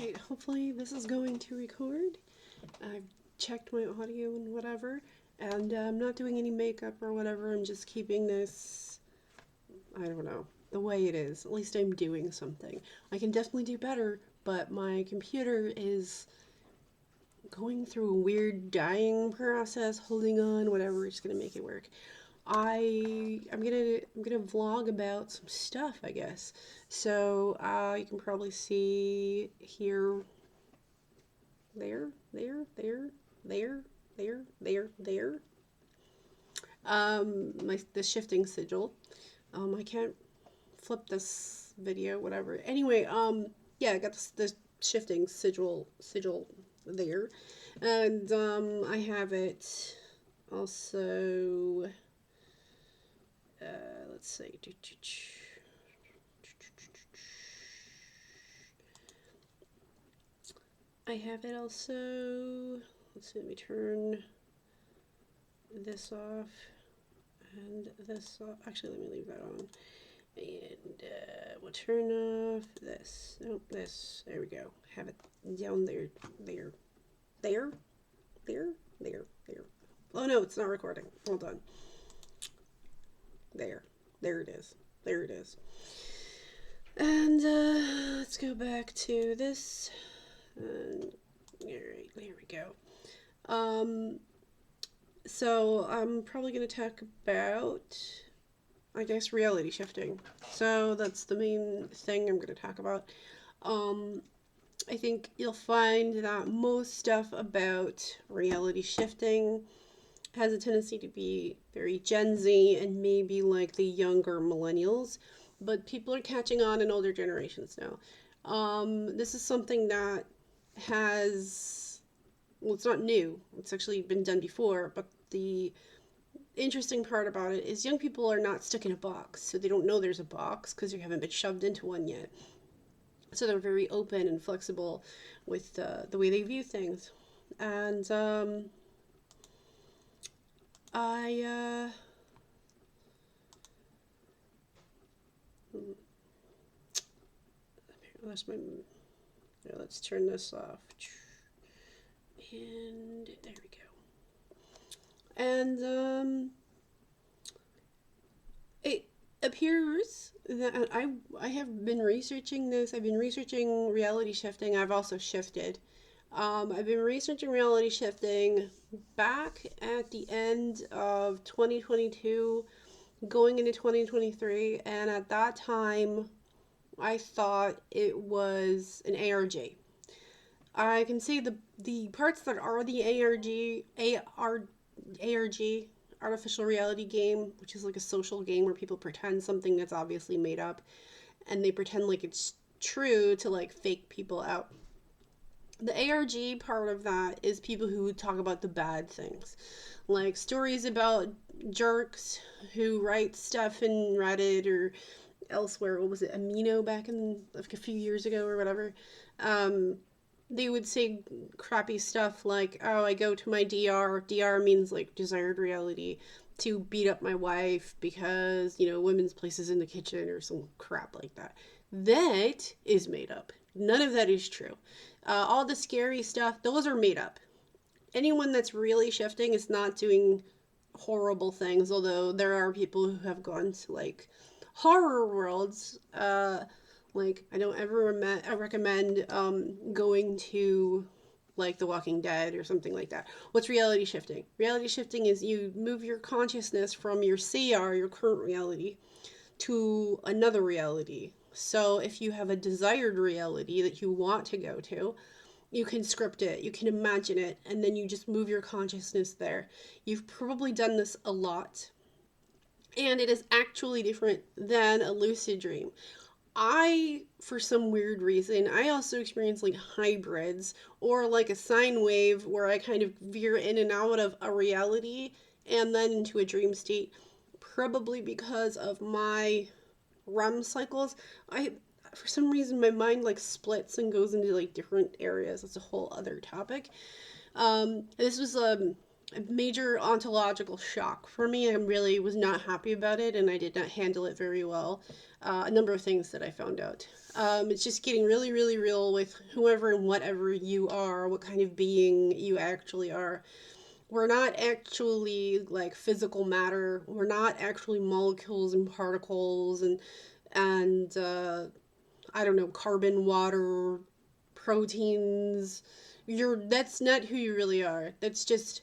Alright, hopefully this is going to record. I've checked my audio and whatever, and I'm not doing any makeup or whatever. I'm just keeping this, I don't know, the way it is. At least I'm doing something. I can definitely do better, but my computer is going through a weird dying process, holding on, whatever. It's gonna make it work. I'm gonna vlog about some stuff, I guess. So you can probably see here, there, there, there, there, there, there, there. The shifting sigil. I can't flip this video, whatever. Anyway, yeah, I got this shifting sigil there, and I have it also. Let's see. I have it also. Let's see. Let me turn this off and this off. Actually, let me leave that on. And we'll turn off this. Oh, this. There we go. Have it down there. There. There. There. There. There. Oh no, it's not recording. Hold on. There. There it is. There it is. And let's go back to this. And alright, there we go. So I'm probably going to talk about, I guess, reality shifting. So that's the main thing I'm going to talk about. I think you'll find that most stuff about reality shifting has a tendency to be very Gen Z and maybe like the younger millennials, but people are catching on in older generations now. This is something that has, well, it's not new. It's actually been done before, but the interesting part about it is young people are not stuck in a box, so they don't know there's a box because they haven't been shoved into one yet. So they're very open and flexible with the way they view things. And let's turn this off. And there we go. And it appears that I have been researching this. I've been researching reality shifting. I've also shifted. I've been researching reality shifting back at the end of 2022, going into 2023, and at that time, I thought it was an ARG. I can see the parts that are the ARG, artificial reality game, which is like a social game where people pretend something that's obviously made up, and they pretend like it's true to like fake people out. The ARG part of that is people who talk about the bad things, like stories about jerks who write stuff in Reddit or elsewhere. What was it, Amino, back in like a few years ago or whatever? They would say crappy stuff like, oh, I go to my DR means like desired reality, to beat up my wife because, you know, women's places in the kitchen or some crap like that. That is made up. None of that is true. All the scary stuff, those are made up. Anyone that's really shifting is not doing horrible things, although there are people who have gone to like horror worlds. Like, I don't ever recommend going to like The Walking Dead or something like that. What's reality shifting? Reality shifting is you move your consciousness from your CR, your current reality, to another reality. So if you have a desired reality that you want to go to, you can script it, you can imagine it, and then you just move your consciousness there. You've probably done this a lot. And it is actually different than a lucid dream. For some weird reason, I also experience like hybrids or like a sine wave where I kind of veer in and out of a reality and then into a dream state, probably because of my REM cycles. For some reason, my mind like splits and goes into like different areas. That's a whole other topic. This was a major ontological shock for me. I really was not happy about it, and I did not handle it very well. A number of things that I found out. It's just getting really, really real with whoever and whatever you are, what kind of being you actually are. We're not actually like physical matter. We're not actually molecules and particles and I don't know, carbon, water, proteins. That's not who you really are. That's just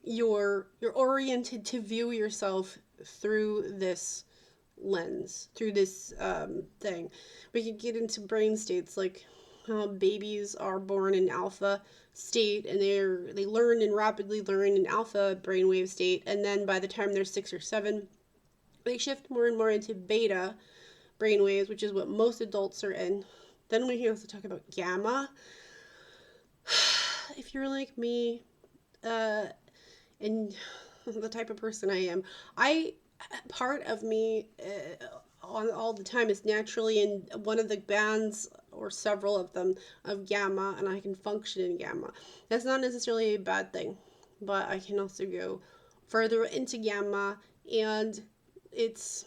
you're oriented to view yourself through this lens, through this thing. We could get into brain states like how babies are born in alpha state and they learn and rapidly learn in alpha brainwave state, and then by the time they're 6 or 7 they shift more and more into beta brainwaves, which is what most adults are in. Then we can also talk about gamma. If you're like me, and the type of person I am, I part of me on all the time is naturally in one of the bands or several of them of gamma, and I can function in gamma. That's not necessarily a bad thing, but I can also go further into gamma, and it's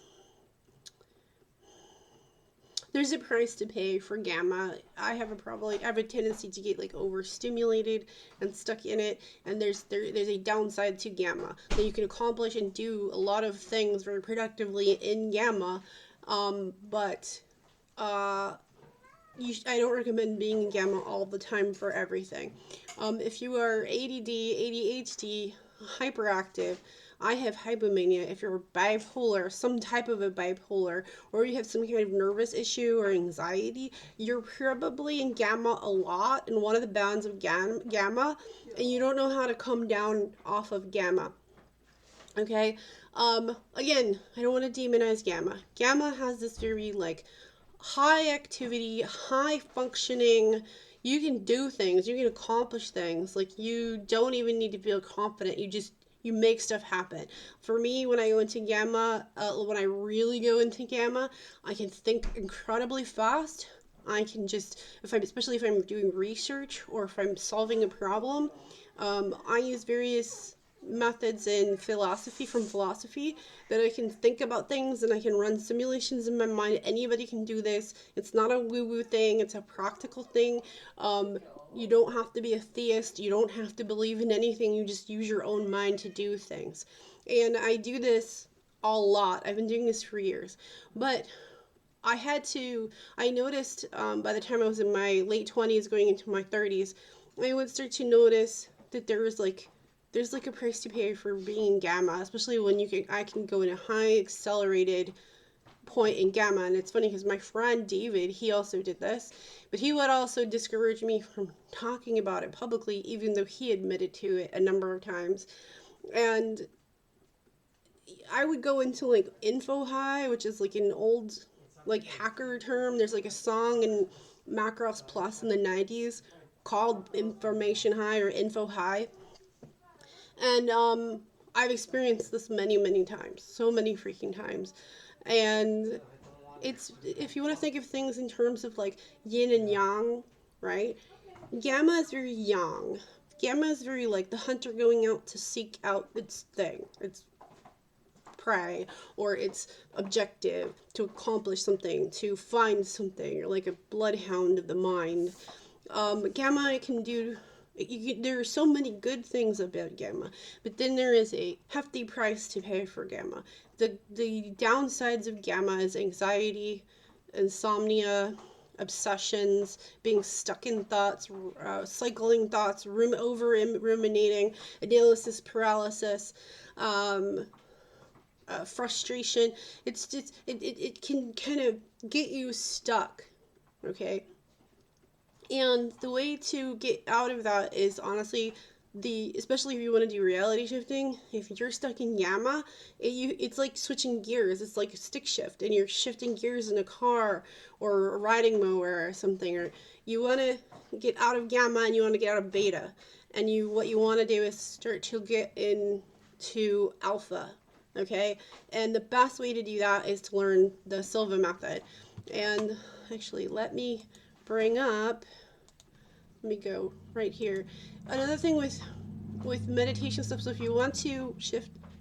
there's a price to pay for gamma. I have a tendency to get like overstimulated and stuck in it, and there's a downside to gamma. That you can accomplish and do a lot of things very productively in gamma, but I don't recommend being in gamma all the time for everything. If you are ADD, ADHD, hyperactive, I have hypomania. If you're bipolar, some type of a bipolar, or you have some kind of nervous issue or anxiety, you're probably in gamma a lot, in one of the bands of gamma, and you don't know how to come down off of gamma. Okay? Again, I don't want to demonize gamma. Gamma has this very, like, high activity, high functioning. You can do things, you can accomplish things. Like, you don't even need to feel confident. You make stuff happen. For me, when I go into gamma, when I really go into gamma, I can think incredibly fast. I can just, especially if I'm doing research or if I'm solving a problem, I use various methods in philosophy that I can think about things and I can run simulations in my mind. Anybody can do this. It's not a woo-woo thing. It's a practical thing. You don't have to be a theist. You don't have to believe in anything. You just use your own mind to do things. And I do this a lot. I've been doing this for years. But I noticed by the time I was in my late 20s going into my 30s, I would start to notice that there's like a price to pay for being in gamma, especially when I can go in a high accelerated point in gamma. And it's funny because my friend David, he also did this, but he would also discourage me from talking about it publicly, even though he admitted to it a number of times. And I would go into like info high, which is like an old like hacker term. There's like a song in Macross Plus in the 90s called information high or info high. And I've experienced this many, many times, so many freaking times. And it's, if you want to think of things in terms of like yin and yang, right? Gamma is very yang. Gamma is very like the hunter going out to seek out its thing, its prey, or its objective, to accomplish something, to find something. You're like a bloodhound of the mind. Gamma can do. There are so many good things about gamma, but then there is a hefty price to pay for gamma. The downsides of gamma is anxiety, insomnia, obsessions, being stuck in thoughts, cycling thoughts, ruminating, analysis paralysis, frustration. It can kind of get you stuck, okay? And the way to get out of that is honestly especially if you want to do reality shifting, if you're stuck in gamma, it's like switching gears. It's like a stick shift, and you're shifting gears in a car or a riding mower or something. Or you want to get out of gamma and you want to get out of beta, and what you want to do is start to get into alpha. Okay, and the best way to do that is to learn the Silva method. And actually, let me go right here. Another thing with with meditation stuff. So if you want to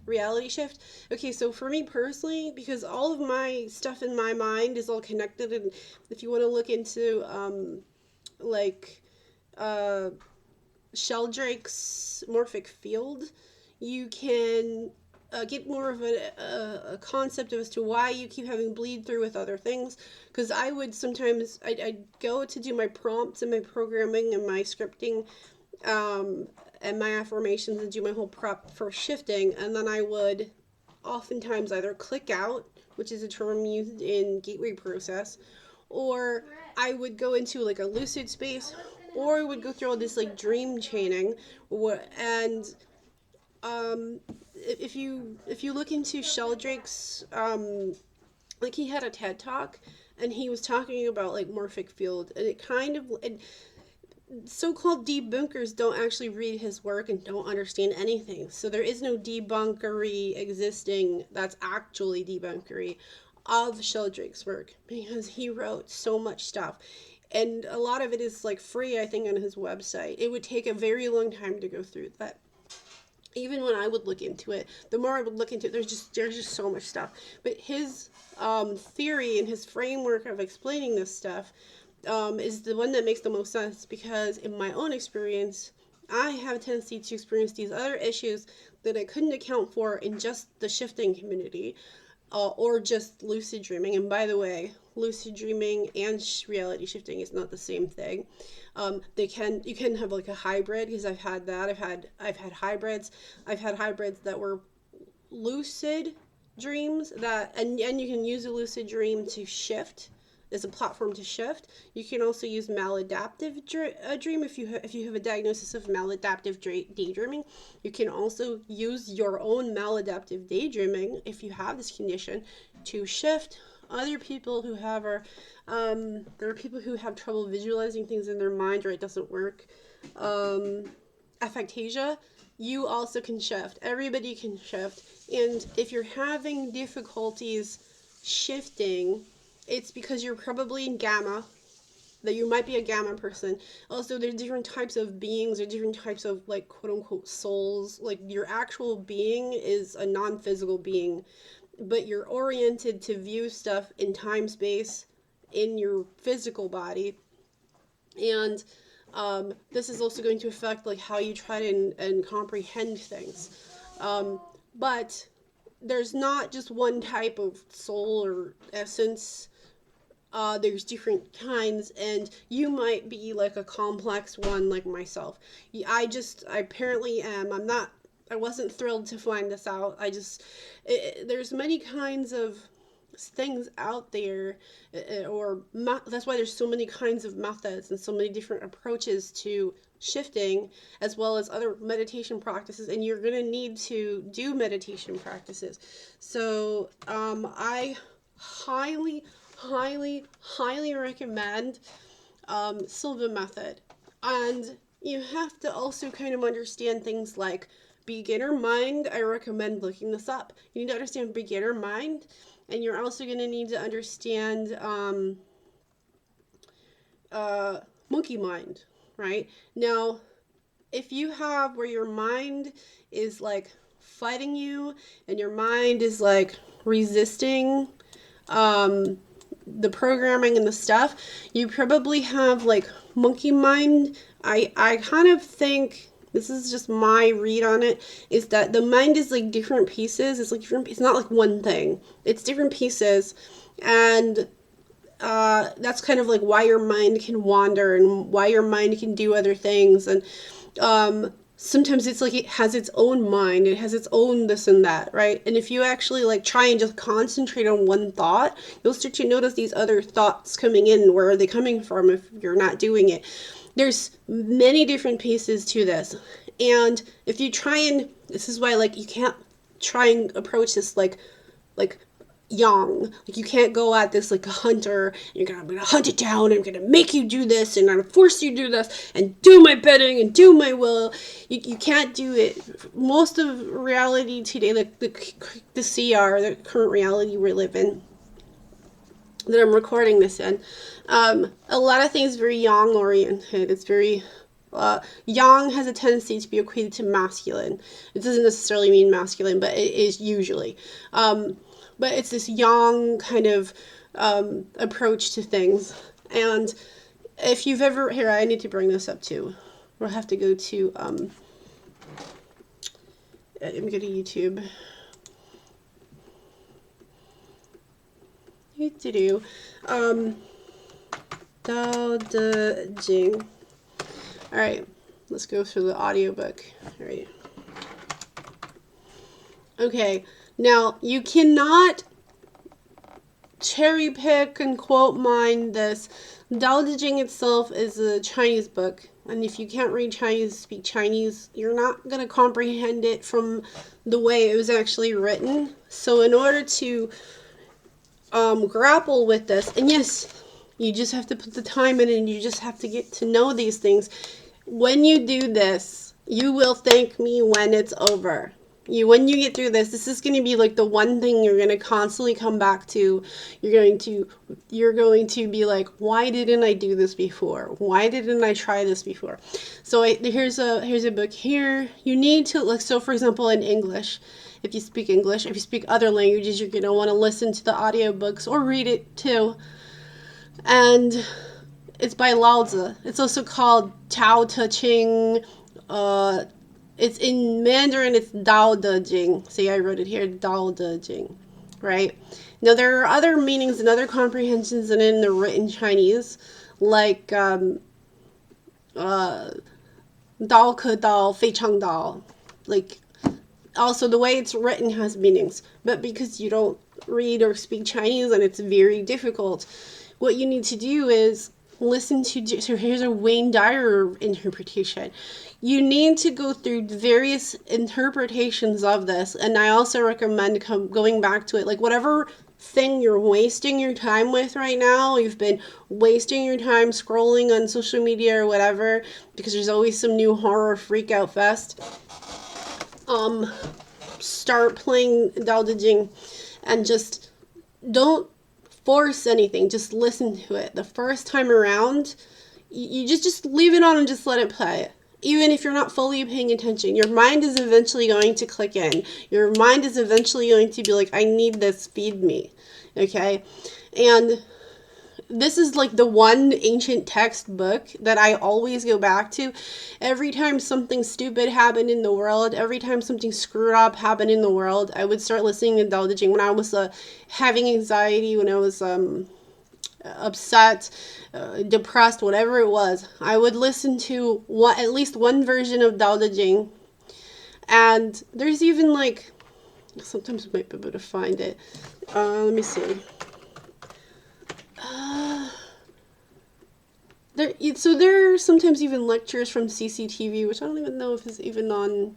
reality shift, okay, so for me personally, because all of my stuff in my mind is all connected, and if you want to look into like uh Sheldrake's morphic field, you can get more of a concept as to why you keep having bleed through with other things. Because I would sometimes, I'd go to do my prompts and my programming and my scripting, and my affirmations, and do my whole prep for shifting, and then I would oftentimes either click out, which is a term used in gateway process, or I would go into like a lucid space, or I would go through all this like dream chaining, and if you look into Sheldrake's, like he had a TED talk, and he was talking about like morphic field, and it kind of, and so-called debunkers don't actually read his work and don't understand anything. So there is no debunkery existing that's actually debunkery of Sheldrake's work, because he wrote so much stuff. And a lot of it is like free, I think, on his website. It would take a very long time to go through that. Even when I would look into it, the more I would look into it, there's just so much stuff. But his theory and his framework of explaining this stuff is the one that makes the most sense, because in my own experience, I have a tendency to experience these other issues that I couldn't account for in just the shifting community, or just lucid dreaming. And by the way, lucid dreaming and reality shifting is not the same thing. You can have like a hybrid, because I've had that. I've had hybrids. I've had hybrids that were lucid dreams, and you can use a lucid dream to shift as a platform to shift. You can also use maladaptive dream if you have a diagnosis of maladaptive daydreaming. You can also use your own maladaptive daydreaming if you have this condition to shift. Other people who have there are people who have trouble visualizing things in their mind, or it doesn't work. Aphantasia, you also can shift. Everybody can shift. And if you're having difficulties shifting, it's because you're probably in gamma, that you might be a gamma person. Also, there's different types of beings, or different types of like quote unquote souls. Like your actual being is a non-physical being, but you're oriented to view stuff in time space in your physical body. And this is also going to affect like how you try to and comprehend things. But there's not just one type of soul or essence. There's different kinds, and you might be like a complex one like myself. I apparently am. I wasn't thrilled to find this out. There's many kinds of things out there, that's why there's so many kinds of methods and so many different approaches to shifting, as well as other meditation practices, and you're going to need to do meditation practices. So I highly, highly, highly recommend Silva method. And you have to also kind of understand things like beginner mind. I recommend looking this up. You need to understand beginner mind, and you're also going to need to understand monkey mind, right? Now, if you have where your mind is like fighting you, and your mind is like resisting the programming and the stuff, you probably have like monkey mind. I kind of think, this is just my read on it, is that the mind is like different pieces. It's like different, it's not like one thing. It's different pieces. And that's kind of like why your mind can wander and why your mind can do other things. And sometimes it's like it has its own mind, it has its own this and that, right? And if you actually like try and just concentrate on one thought, you'll start to notice these other thoughts coming in. Where are they coming from if you're not doing it? There's many different pieces to this. And if you try and, this is why like you can't try and approach this like young. Like you can't go at this like a hunter. I'm gonna hunt it down. I'm gonna make you do this, and I'm gonna force you to do this, and do my bidding, and do my will. You can't do it. Most of reality today, like the CR, the current reality we live in, that I'm recording this in, a lot of things very yang oriented. It's very Yang has a tendency to be equated to masculine. It doesn't necessarily mean masculine, but it is usually. But it's this yang kind of approach to things. And if you've ever, here, I need to bring this up too. We'll have to go to, let me go to YouTube. Dao De Jing. Alright, let's go through the audiobook. Alright. Okay, now you cannot cherry pick and quote mine this. Dao De Jing itself is a Chinese book, and if you can't read Chinese, speak Chinese, you're not going to comprehend it from the way it was actually written. So in order to grapple with this, and yes, you just have to put the time in and you just have to get to know these things. When you do this, you will thank me when it's over. When you get through this, this is going to be like the one thing you're going to constantly come back to. You're going to be like, why didn't I do this before? Why didn't I try this before? So here's a book here. You need to, like, so for example, in English, if you speak English, if you speak other languages, you're going to want to listen to the audiobooks or read it too. And it's by Laozi. It's also called Tao Te Ching. It's in Mandarin, it's Dao De Jing. See, I wrote it here, Dao De Jing, right? Now, there are other meanings and other comprehensions in the written Chinese, like Dao Ke Dao, Fei Chang Dao. Like, also, the way it's written has meanings. But because you don't read or speak Chinese and it's very difficult, what you need to do is listen to, so here's a Wayne Dyer interpretation. You need to go through various interpretations of this, and I also recommend going back to it. Like, whatever thing you're wasting your time with right now, you've been wasting your time scrolling on social media or whatever, because there's always some new horror freak out fest. Start playing Dao De Jing and just don't force anything. Just listen to it. The first time around, you just leave it on and just let it play. Even if you're not fully paying attention, your mind is eventually going to click in. Your mind is eventually going to be like, I need this, feed me. Okay? And this is like the one ancient textbook that I always go back to. Every time something stupid happened in the world, every time something screwed up happened in the world, I would start listening to Dao De Jing. When I was having anxiety, when I was upset, depressed, whatever it was, I would listen to at least one version of Dao De Jing. And there's even like, sometimes I might be able to find it. Let me see. There are sometimes even lectures from CCTV, which I don't even know if it's even on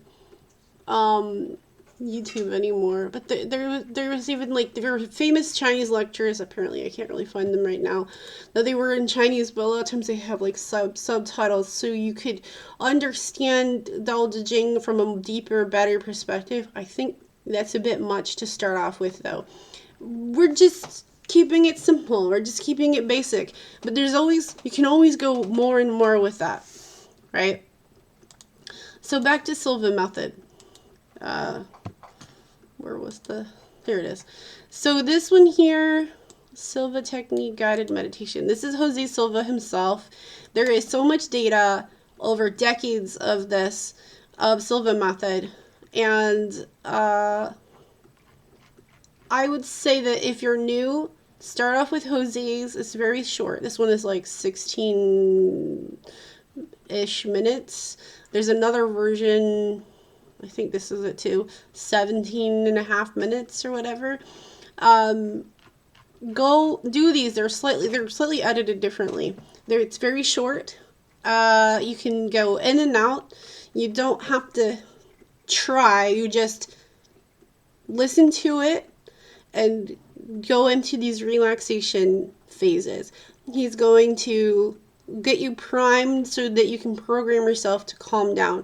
YouTube anymore. But there was even like, there were famous Chinese lectures. Apparently, I can't really find them right now. Though they were in Chinese, but a lot of times they have like subtitles, so you could understand Dao De Jing from a deeper, better perspective. I think that's a bit much to start off with, though. We're just keeping it simple. We're just keeping it basic. But you can always go more and more with that, right? So back to Silva method. Here it is. So this one here, Silva technique guided meditation. This is Jose Silva himself. There is so much data over decades of this, of Silva method. And I would say that if you're new, start off with Jose's. It's very short. This one is like 16-ish minutes. There's another version, I think this is it too, 17.5 minutes or whatever. Go do these. They're slightly edited differently. It's very short. You can go in and out. You don't have to try. You just listen to it and go into these relaxation phases. He's going to get you primed so that you can program yourself to calm down.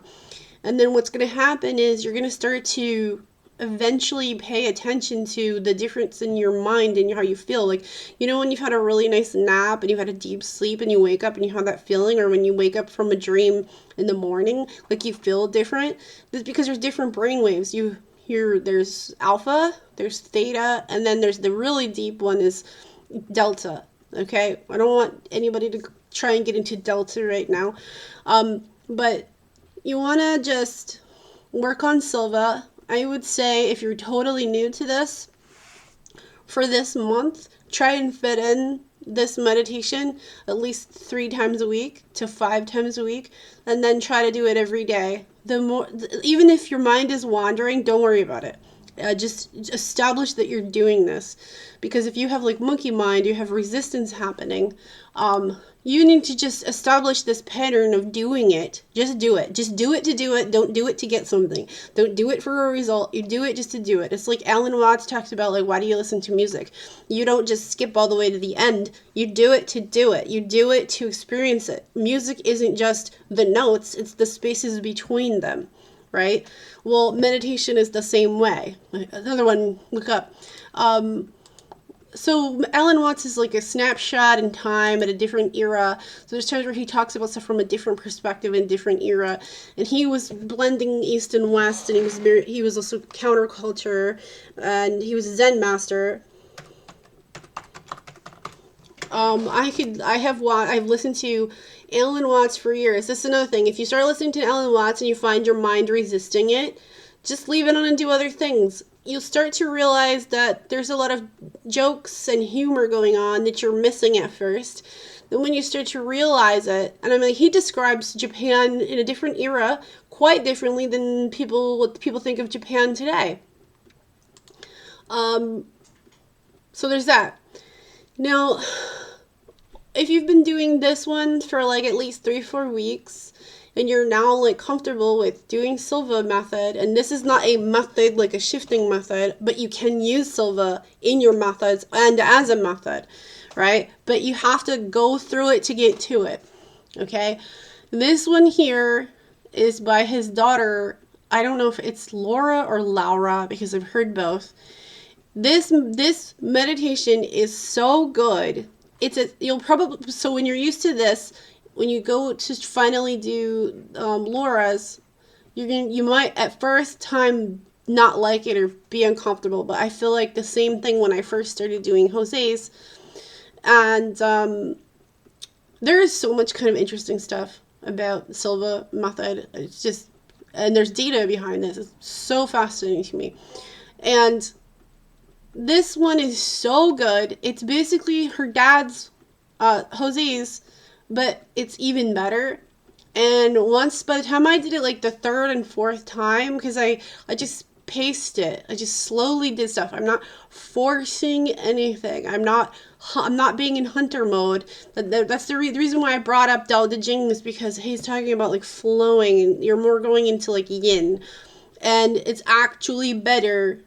And then what's going to happen is you're going to start to eventually pay attention to the difference in your mind and how you feel. Like, you know, when you've had a really nice nap and you've had a deep sleep and you wake up and you have that feeling, or when you wake up from a dream in the morning, like you feel different. That's because there's different brain waves. You hear there's alpha, there's theta, and then there's the really deep one is delta. Okay, I don't want anybody to try and get into delta right now, but you want to just work on Silva. I would say if you're totally new to this, for this month, try and fit in this meditation at least 3 times a week to 5 times a week, and then try to do it every day. The more, even if your mind is wandering, don't worry about it. Just establish that you're doing this, because if you have like monkey mind, you have resistance happening. You need to just establish this pattern of doing it. Just do it. Just do it to do it. Don't do it to get something. Don't do it for a result. You do it just to do it. It's like Alan Watts talks about, like, why do you listen to music? You don't just skip all the way to the end. You do it to do it. You do it to experience it. Music isn't just the notes. It's the spaces between them, right? Well, meditation is the same way. Another one, look up. So Alan Watts is like a snapshot in time at a different era. So there's times where he talks about stuff from a different perspective in a different era. And he was blending East and West, and he was also counterculture, and he was a Zen master. I've listened to Alan Watts for years. This is another thing. If you start listening to Alan Watts and you find your mind resisting it, just leave it on and do other things. You'll start to realize that there's a lot of jokes and humor going on that you're missing at first. Then when you start to realize it, and I mean, he describes Japan in a different era quite differently than what people think of Japan today. So there's that. Now, if you've been doing this one for like at least 3-4 weeks, and you're now like comfortable with doing Silva method, and this is not a method like a shifting method, but you can use Silva in your methods and as a method, right? But you have to go through it to get to it, okay? This one here is by his daughter. I don't know if it's Laura or Laura, because I've heard both. This meditation is so good. So when you're used to this, when you go to finally do Laura's, you might at first time not like it or be uncomfortable, but I feel like the same thing when I first started doing Jose's. And there is so much kind of interesting stuff about the Silva method. It's just, and there's data behind this. It's so fascinating to me. And this one is so good. It's basically her dad's, Jose's, but it's even better. And by the time I did it like the 3rd and 4th time, because I just paced it. I just slowly did stuff. I'm not forcing anything. I'm not being in hunter mode. That's the reason why I brought up Dao De Jing, is because he's talking about like flowing, and you're more going into like yin. And it's actually better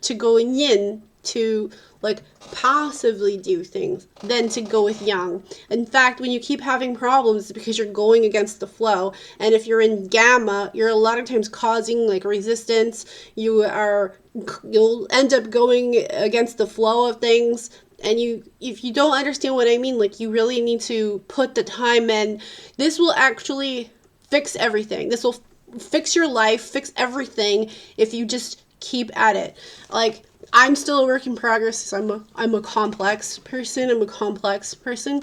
to go in yin to like passively do things than to go with yang. In fact, when you keep having problems, it's because you're going against the flow. And if you're in gamma, you're a lot of times causing like resistance. You'll end up going against the flow of things. And if you don't understand what I mean, like, you really need to put the time in. This will actually fix everything. This will fix your life, fix everything if you just keep at it. Like, I'm still a work in progress. I'm a complex person.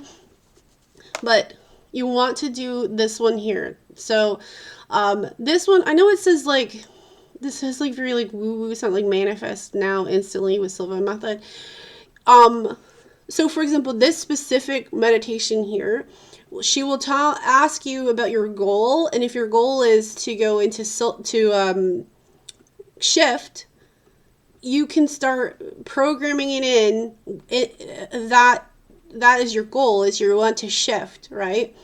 But you want to do this one here. So, this one, I know it says like, this is like very like woo-woo. It's not like manifest now instantly with Silva method. So for example, this specific meditation here, she will ask you about your goal, and if your goal is to go into shift, you can start programming it in. That is your goal, is you want to shift, right?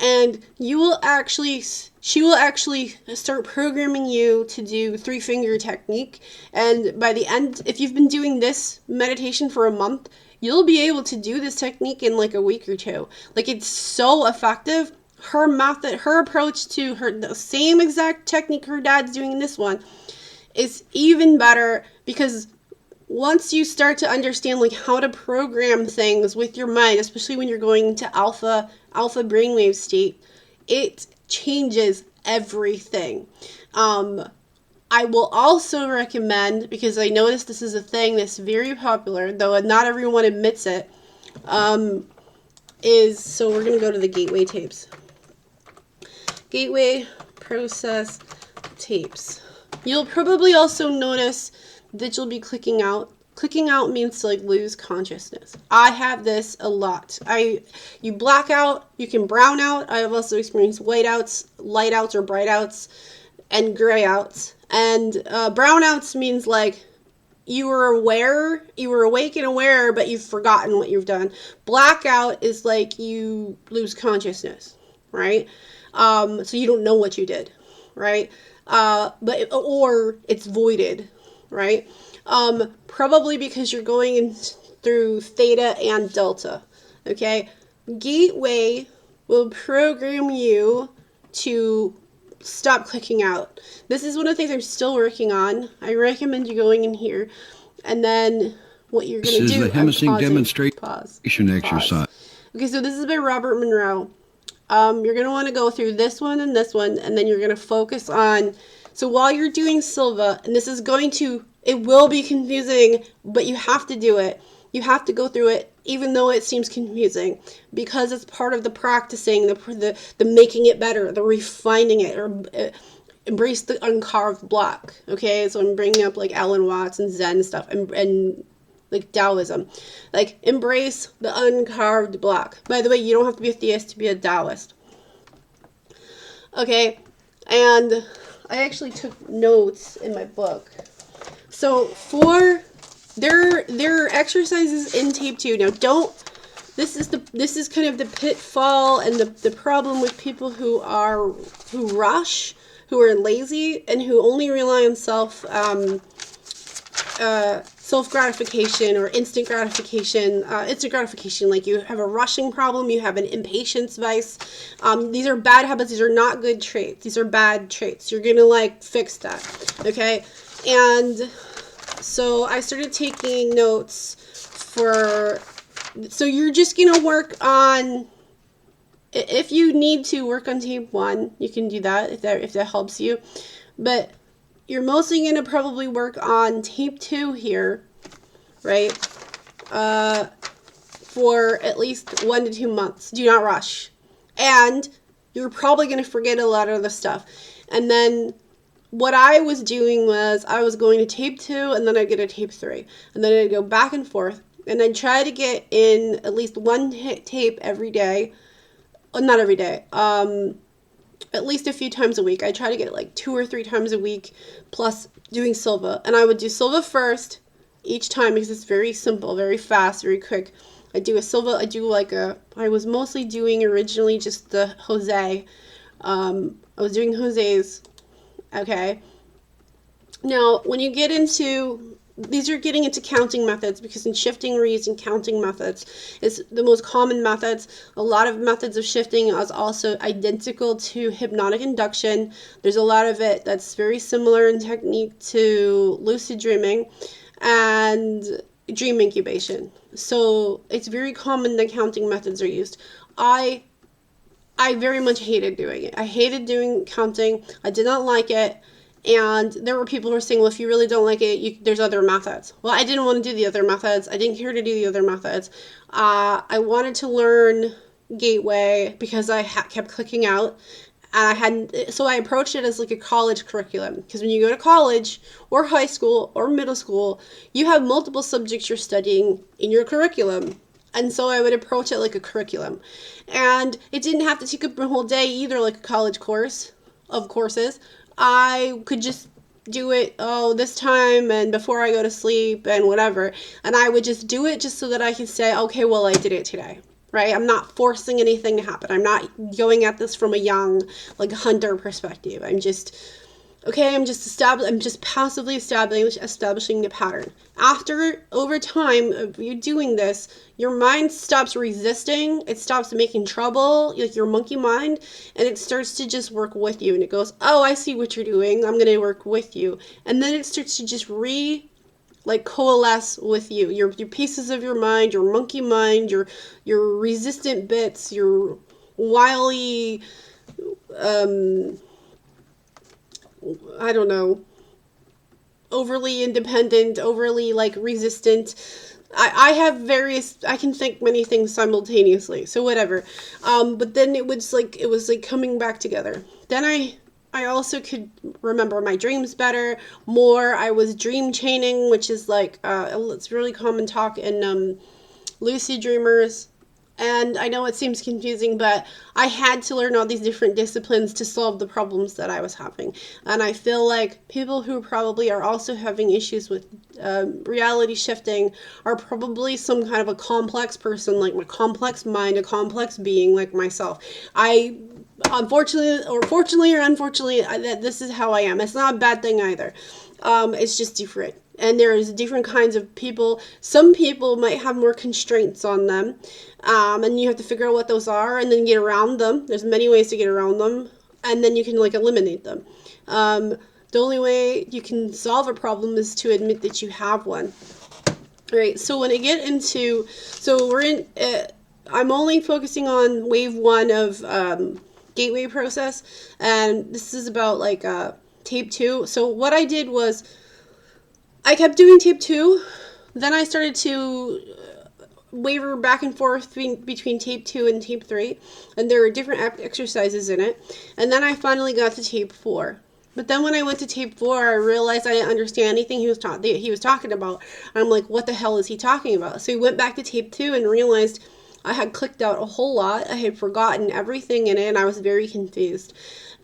And she will actually start programming you to do 3-finger technique. And by the end, if you've been doing this meditation for a month, you'll be able to do this technique in like a week or 2. Like, it's so effective. Her method, her approach to the same exact technique her dad's doing in this one, is even better because once you start to understand like how to program things with your mind, especially when you're going into alpha brainwave state, it changes everything. I will also recommend, because I noticed this is a thing that's very popular, though not everyone admits it, so we're going to go to the gateway tapes. Gateway process tapes. You'll probably also notice that you'll be clicking out. Clicking out means to like lose consciousness. I have this a lot. You black out, you can brown out. I have also experienced whiteouts, light outs or bright outs, and gray outs. And brownouts means like you were awake and aware, but you've forgotten what you've done. Blackout is like you lose consciousness, right? So you don't know what you did, right? Or it's voided, right? Probably because you're going in through theta and delta, okay? Gateway will program you to stop clicking out. This is one of the things I'm still working on. I recommend you going in here, and then what you're going to do... This is the Hemsing demonstration exercise. Okay, so this is by Robert Monroe. You're going to want to go through this one, and then you're going to focus on... So while you're doing Silva, and this is going to... It will be confusing, but you have to do it. You have to go through it, even though it seems confusing, because it's part of the practicing, the making it better, the refining it, or embrace the uncarved block. Okay, so I'm bringing up like Alan Watts and Zen stuff, and like Taoism, like embrace the uncarved block. By the way, you don't have to be a theist to be a Taoist. Okay, and I actually took notes in my book. So for there are exercises in tape 2. Now this is kind of the pitfall and the problem with people who rush, who are lazy, and who only rely on self gratification or instant gratification. Like you have a rushing problem, you have an impatience vice. These are bad habits. These are not good traits. These are bad traits. You're gonna like fix that, okay? And so I started taking notes so you're just gonna work on, if you need to work on tape 1, you can do that if that helps you. But you're mostly gonna probably work on tape 2 here, right? For at least 1 to 2 months. Do not rush. And you're probably gonna forget a lot of the stuff. And then what I was doing was I was going to tape 2 and then I'd get a tape 3. And then I'd go back and forth. And I'd try to get in at least 1 tape every day. Well, not every day. At least a few times a week. I try to get it like 2 or 3 times a week, plus doing Silva. And I would do Silva first each time because it's very simple, very fast, very quick. I do a Silva. I was mostly doing originally just the Jose. I was doing Jose's. Okay. Now, when you get into, these are getting into counting methods, because in shifting we're using counting methods. It's the most common methods. A lot of methods of shifting is also identical to hypnotic induction. There's a lot of it that's very similar in technique to lucid dreaming and dream incubation. So it's very common that counting methods are used. I very much hated doing it. I hated doing counting. I did not like it. And there were people who were saying, well, if you really don't like it, there's other methods. Well, I didn't want to do the other methods. I didn't care to do the other methods. I wanted to learn Gateway because I kept clicking out. And so I approached it as like a college curriculum. Because when you go to college or high school or middle school, you have multiple subjects you're studying in your curriculum. And so I would approach it like a curriculum. And it didn't have to take up a whole day either, like a college course of courses. I could just do it, this time and before I go to sleep and whatever. And I would just do it just so that I could say, okay, well, I did it today, right? I'm not forcing anything to happen. I'm not going at this from a young, like, hunter perspective. I'm just, Okay, I'm just passively establishing the pattern. Over time of you doing this, your mind stops resisting, it stops making trouble, like your monkey mind, and it starts to just work with you. And it goes, oh, I see what you're doing, I'm gonna work with you. And then it starts to just coalesce with you. Your pieces of your mind, your monkey mind, your resistant bits, your wily I don't know, overly independent, overly like resistant. I have I can think many things simultaneously, so whatever. But then it was like coming back together. Then I also could remember my dreams better, more. I was dream chaining, which is like it's really common talk in lucid dreamers. And I know it seems confusing, but I had to learn all these different disciplines to solve the problems that I was having. And I feel like people who probably are also having issues with reality shifting are probably some kind of a complex person, like a complex mind, a complex being like myself. Unfortunately, or fortunately or unfortunately, that this is how I am. It's not a bad thing either. It's just different. And there's different kinds of people. Some people might have more constraints on them, and you have to figure out what those are and then get around them. There's many ways to get around them, and then you can like eliminate them. The only way you can solve a problem is to admit that you have one. All right, so when I get into, so we're in, I'm only focusing on wave 1 of gateway process, and this is about like tape 2. So what I did was I kept doing tape 2, then I started to waver back and forth between tape 2 and tape 3, and there were different exercises in it, and then I finally got to tape 4. But then when I went to tape 4, I realized I didn't understand anything he was talking about. And I'm like, what the hell is he talking about? So I went back to tape 2 and realized I had clicked out a whole lot. I had forgotten everything in it, and I was very confused.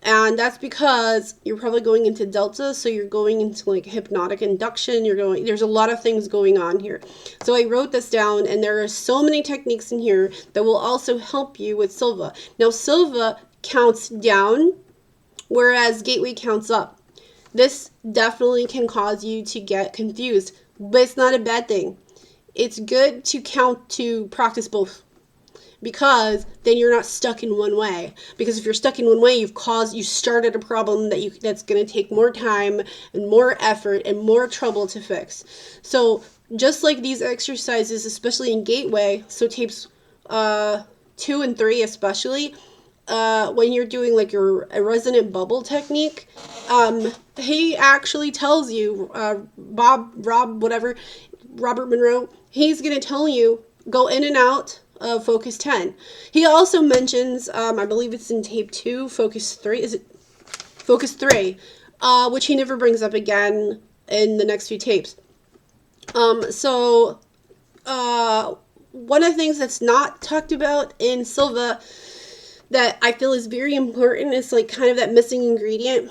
And that's because you're probably going into delta, so you're going into like hypnotic induction. There's a lot of things going on here. So I wrote this down, and there are so many techniques in here that will also help you with Silva. Now, Silva counts down, whereas gateway counts up. This definitely can cause you to get confused, but it's not a bad thing. It's good to practice both, because then you're not stuck in one way. Because if you're stuck in one way, you started a problem that's going to take more time and more effort and more trouble to fix. So just like these exercises, especially in gateway, so tapes 2 and 3 especially, when you're doing like a resonant bubble technique, he actually tells you, Robert Monroe, he's going to tell you, go in and out of focus 10. He also mentions, I believe it's in tape 2, focus 3, is it focus 3, which he never brings up again in the next few tapes. One of the things that's not talked about in Silva that I feel is very important is like kind of that missing ingredient,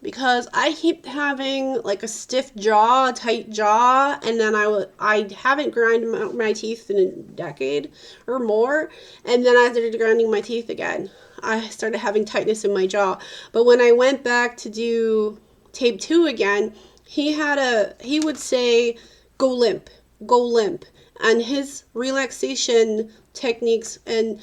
because I keep having like a stiff jaw, tight jaw, and then I haven't ground my teeth in a decade or more, and then I started grinding my teeth again. I started having tightness in my jaw. But when I went back to do tape 2 again, he would say, go limp, and his relaxation techniques, and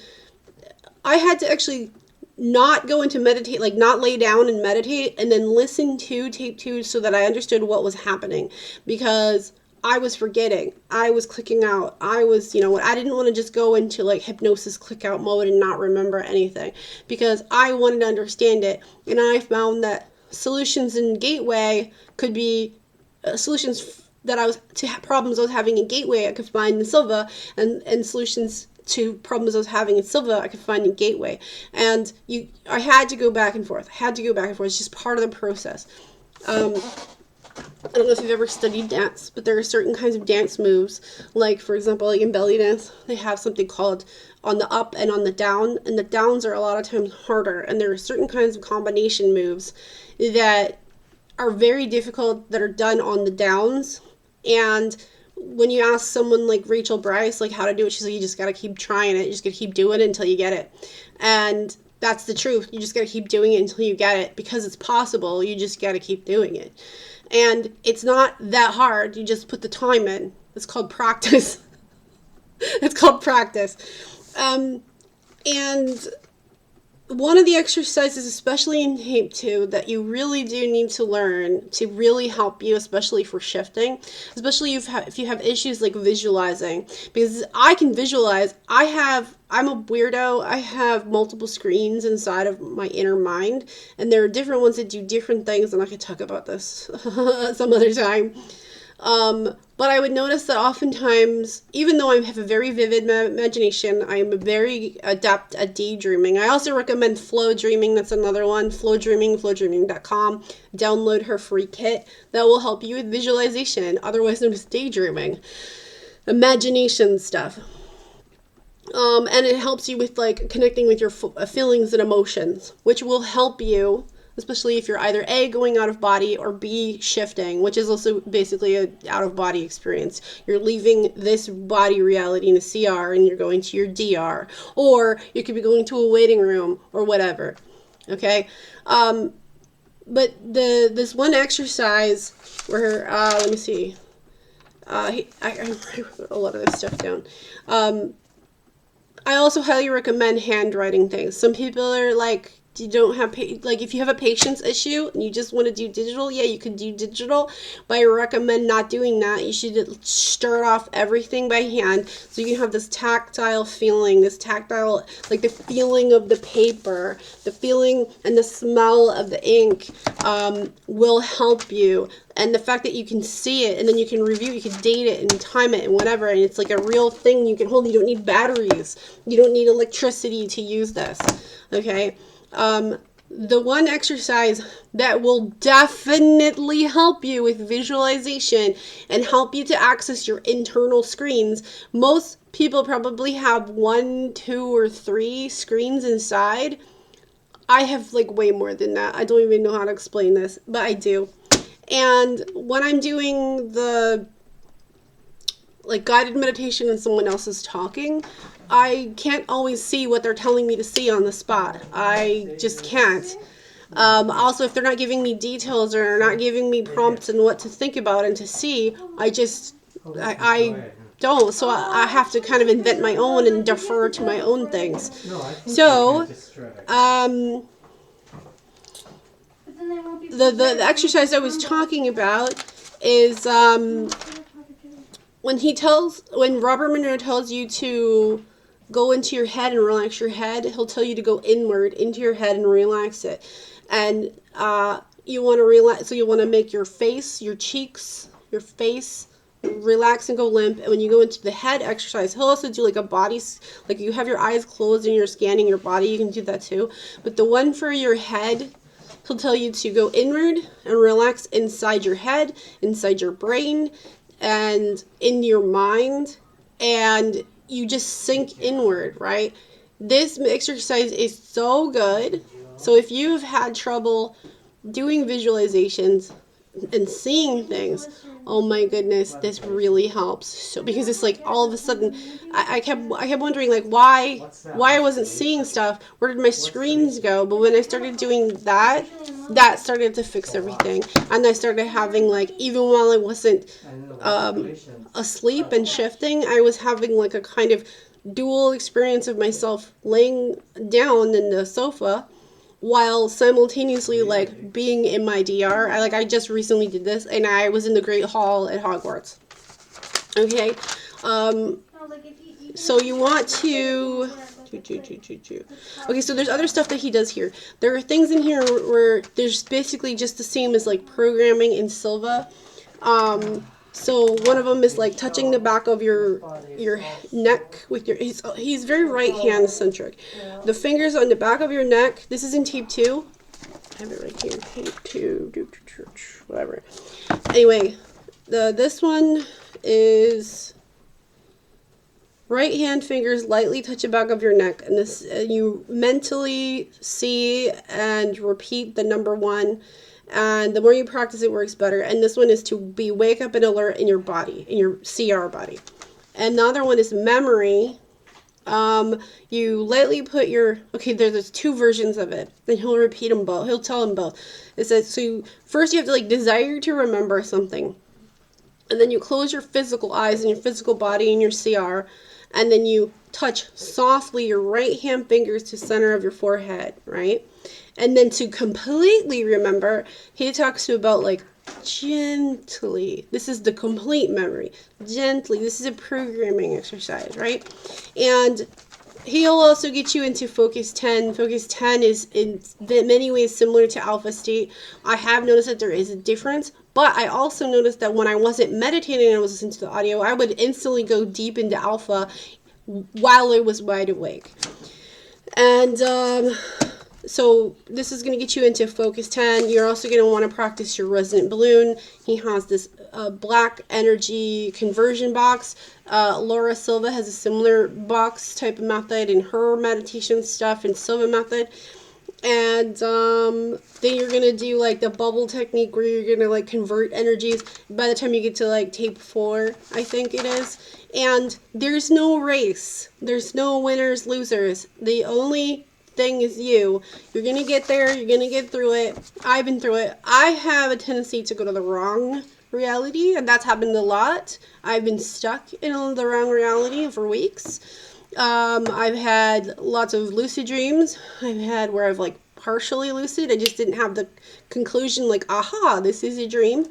I had to actually not go into meditate, like not lay down and meditate, and then listen to tape 2 so that I understood what was happening, because I was forgetting. I was clicking out. I didn't want to just go into like hypnosis click out mode and not remember anything, because I wanted to understand it. And I found that solutions in gateway could be solutions problems I was having in gateway I could find in Silva, and solutions to problems I was having in Silva I could find in gateway. And I had to go back and forth. It's just part of the process. I don't know if you've ever studied dance, but there are certain kinds of dance moves, like for example, like in belly dance, they have something called on the up and on the down, and the downs are a lot of times harder, and there are certain kinds of combination moves that are very difficult that are done on the downs. And when you ask someone like Rachel Bryce like how to do it, she's like, you just gotta keep trying it, you just gotta keep doing it until you get it. And That's the truth. You just got to keep doing it until you get it, because it's possible. You just got to keep doing it. And it's not that hard. You just put the time in. It's called practice. It's called practice. And one of the exercises, especially in tape 2, that you really do need to learn to really help you, especially for shifting, especially if you have issues like visualizing, because I can visualize. I'm a weirdo. I have multiple screens inside of my inner mind, and there are different ones that do different things, and I could talk about this some other time. But I would notice that oftentimes, even though I have a very vivid imagination, I am very adept at daydreaming. I also recommend Flowdreaming. That's another one. Flowdreaming.com. Download her free kit that will help you with visualization, otherwise known as daydreaming. Imagination stuff. And it helps you with like connecting with your feelings and emotions, which will help you, especially if you're either A, going out of body, or B, shifting, which is also basically an out of body experience. You're leaving this body reality in a CR and you're going to your DR, or you could be going to a waiting room or whatever. Okay. But this one exercise where, let me see. I wrote a lot of this stuff down. I also highly recommend handwriting things. Some people are like, you don't have, like, if you have a patience issue and you just want to do digital, yeah, you could do digital, but I recommend not doing that. You should start off everything by hand, so you can have this tactile feeling, like the feeling of the paper, the feeling and the smell of the ink will help you. And the fact that you can see it and then you can review, you can date it and time it and whatever, and it's like a real thing you can hold. You don't need batteries. You don't need electricity to use this, okay? The one exercise that will definitely help you with visualization and help you to access your internal screens. Most people probably have 1, 2, or 3 screens inside. I have like way more than that. I don't even know how to explain this, but I do. And when I'm doing the like guided meditation and someone else is talking, I can't always see what they're telling me to see on the spot. I just can't. Also, if they're not giving me details or not giving me prompts and what to think about and to see, I don't. So I have to kind of invent my own and defer to my own things. So, the exercise I was talking about is when Robert Monroe tells you to go into your head and relax your head, he'll tell you to go inward into your head and relax it. And you want to relax, so you want to make your face, your cheeks, your face relax and go limp. And when you go into the head exercise, he'll also do like a body, like you have your eyes closed and you're scanning your body, you can do that too. But the one for your head, he'll tell you to go inward and relax inside your head, inside your brain, and in your mind, and you just sink inward, right? This exercise is so good. So if you have had trouble doing visualizations and seeing things, oh my goodness, this really helps. So because it's like all of a sudden, I kept wondering like why I wasn't seeing stuff. Where did my screens go? But when I started doing that started to fix everything, and I started having like, even while I wasn't asleep and shifting, I was having like a kind of dual experience of myself laying down in the sofa while simultaneously like being in my DR. I just recently did this, and I was in the Great Hall at Hogwarts. Okay, so you want to. Okay, so there's other stuff that he does here. There are things in here where there's basically just the same as like programming in Silva. So one of them is like touching the back of your neck with your, he's very right hand centric. The fingers on the back of your neck. This is in tape 2. I have it right here. Tape 2, whatever. Anyway, this one is right hand fingers lightly touch the back of your neck, and this you mentally see and repeat the number 1. And the more you practice, it works better. And this one is to be wake up and alert in your body, in your CR body. And the other one is memory. You lightly put your, okay, there's two versions of it, and he'll repeat them both. He'll tell them both. It says, so first you have to like desire to remember something, and then you close your physical eyes and your physical body and your CR, and then you touch softly your right hand fingers to center of your forehead, right? And then to completely remember, he talks to about like gently. This is the complete memory. Gently. This is a programming exercise, right? And he'll also get you into Focus 10. Focus 10 is in many ways similar to Alpha State. I have noticed that there is a difference, but I also noticed that when I wasn't meditating and I was listening to the audio, I would instantly go deep into Alpha while I was wide awake. And so this is going to get you into Focus 10. You're also going to want to practice your resonant balloon. He has this black energy conversion box. Laura Silva has a similar box type of method in her meditation stuff and Silva method. And then you're going to do like the bubble technique where you're going to like convert energies by the time you get to like tape 4, I think it is. And there's no race. There's no winners, losers. The only thing is you. You're going to get there. You're going to get through it. I've been through it. I have a tendency to go to the wrong reality, and that's happened a lot. I've been stuck in the wrong reality for weeks. I've had lots of lucid dreams. I've had where I've like partially lucid. I just didn't have the conclusion like, aha, this is a dream.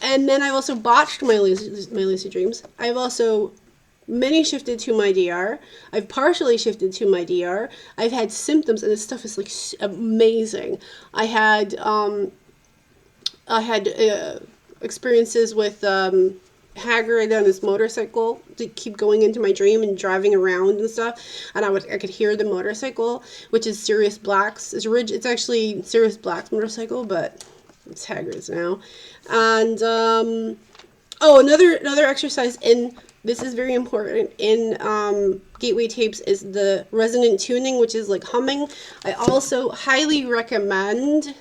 And then I've also botched my lucid dreams. I've also many shifted to my DR. I've partially shifted to my DR. I've had symptoms, and this stuff is like amazing. I had experiences with Hagrid on his motorcycle to keep going into my dream and driving around and stuff, and I could hear the motorcycle, which is Sirius Black's. It's actually Sirius Black's motorcycle, but it's Hagrid's now. And another exercise in this is very important in Gateway tapes is the resonant tuning, which is like humming. I also highly recommend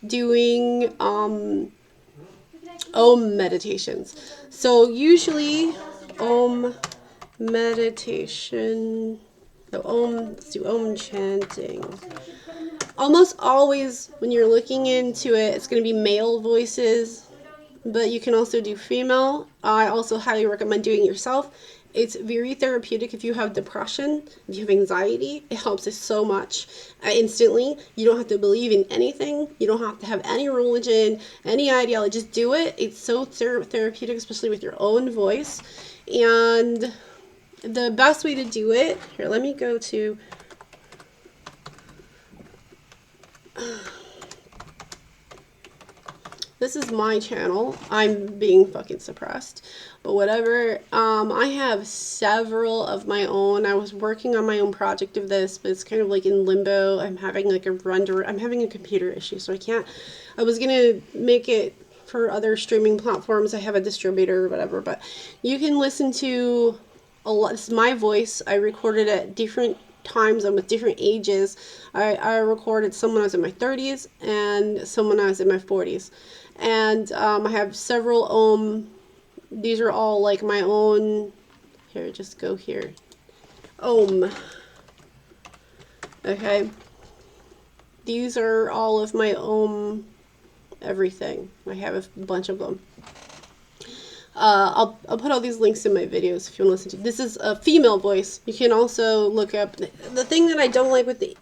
doing Om meditations. So usually Om meditation, let's do Om chanting. Almost always when you're looking into it, it's going to be male voices, but you can also do female. I also highly recommend doing it yourself. It's very therapeutic if you have depression, if you have anxiety. It helps us so much instantly. You don't have to believe in anything. You don't have to have any religion, any ideology. Just do it. It's so therapeutic, especially with your own voice. And the best way to do it, here, let me go to... This is my channel. I'm being fucking suppressed, but whatever. I have several of my own. I was working on my own project of this, but it's kind of like in limbo. I'm having like I'm having a computer issue, so I can't. I was gonna make it for other streaming platforms. I have a distributor or whatever, but you can listen to a lot. This is my voice. I recorded at different times and with different ages. I recorded some when I was in my 30s and some when I was in my 40s. And I have several these are all like my own. Here, just go here. Okay. These are all of my everything. I have a bunch of them. I'll put all these links in my videos if you want to listen to. This is a female voice. You can also look up the thing that I don't like with they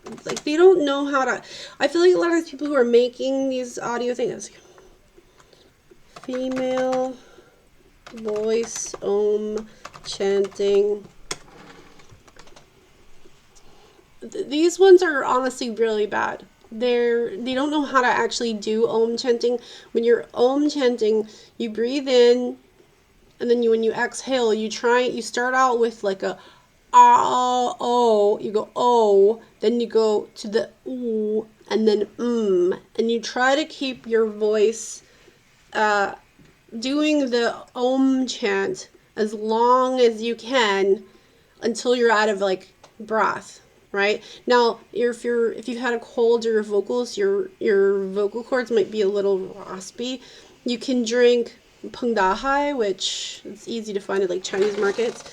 don't know how to. I feel like a lot of these people who are making these audio things. Female voice chanting. These ones are honestly really bad. They don't know how to actually do Om chanting. When you're Om chanting, you breathe in, and then when you exhale, you start out with like a oh, you go oh, then you go to the ooh, and then and you try to keep your voice doing the Om chant as long as you can until you're out of like breath. Right now, if you've had a cold or your vocal cords might be a little raspy, you can drink Pengdahai, which it's easy to find at like Chinese markets.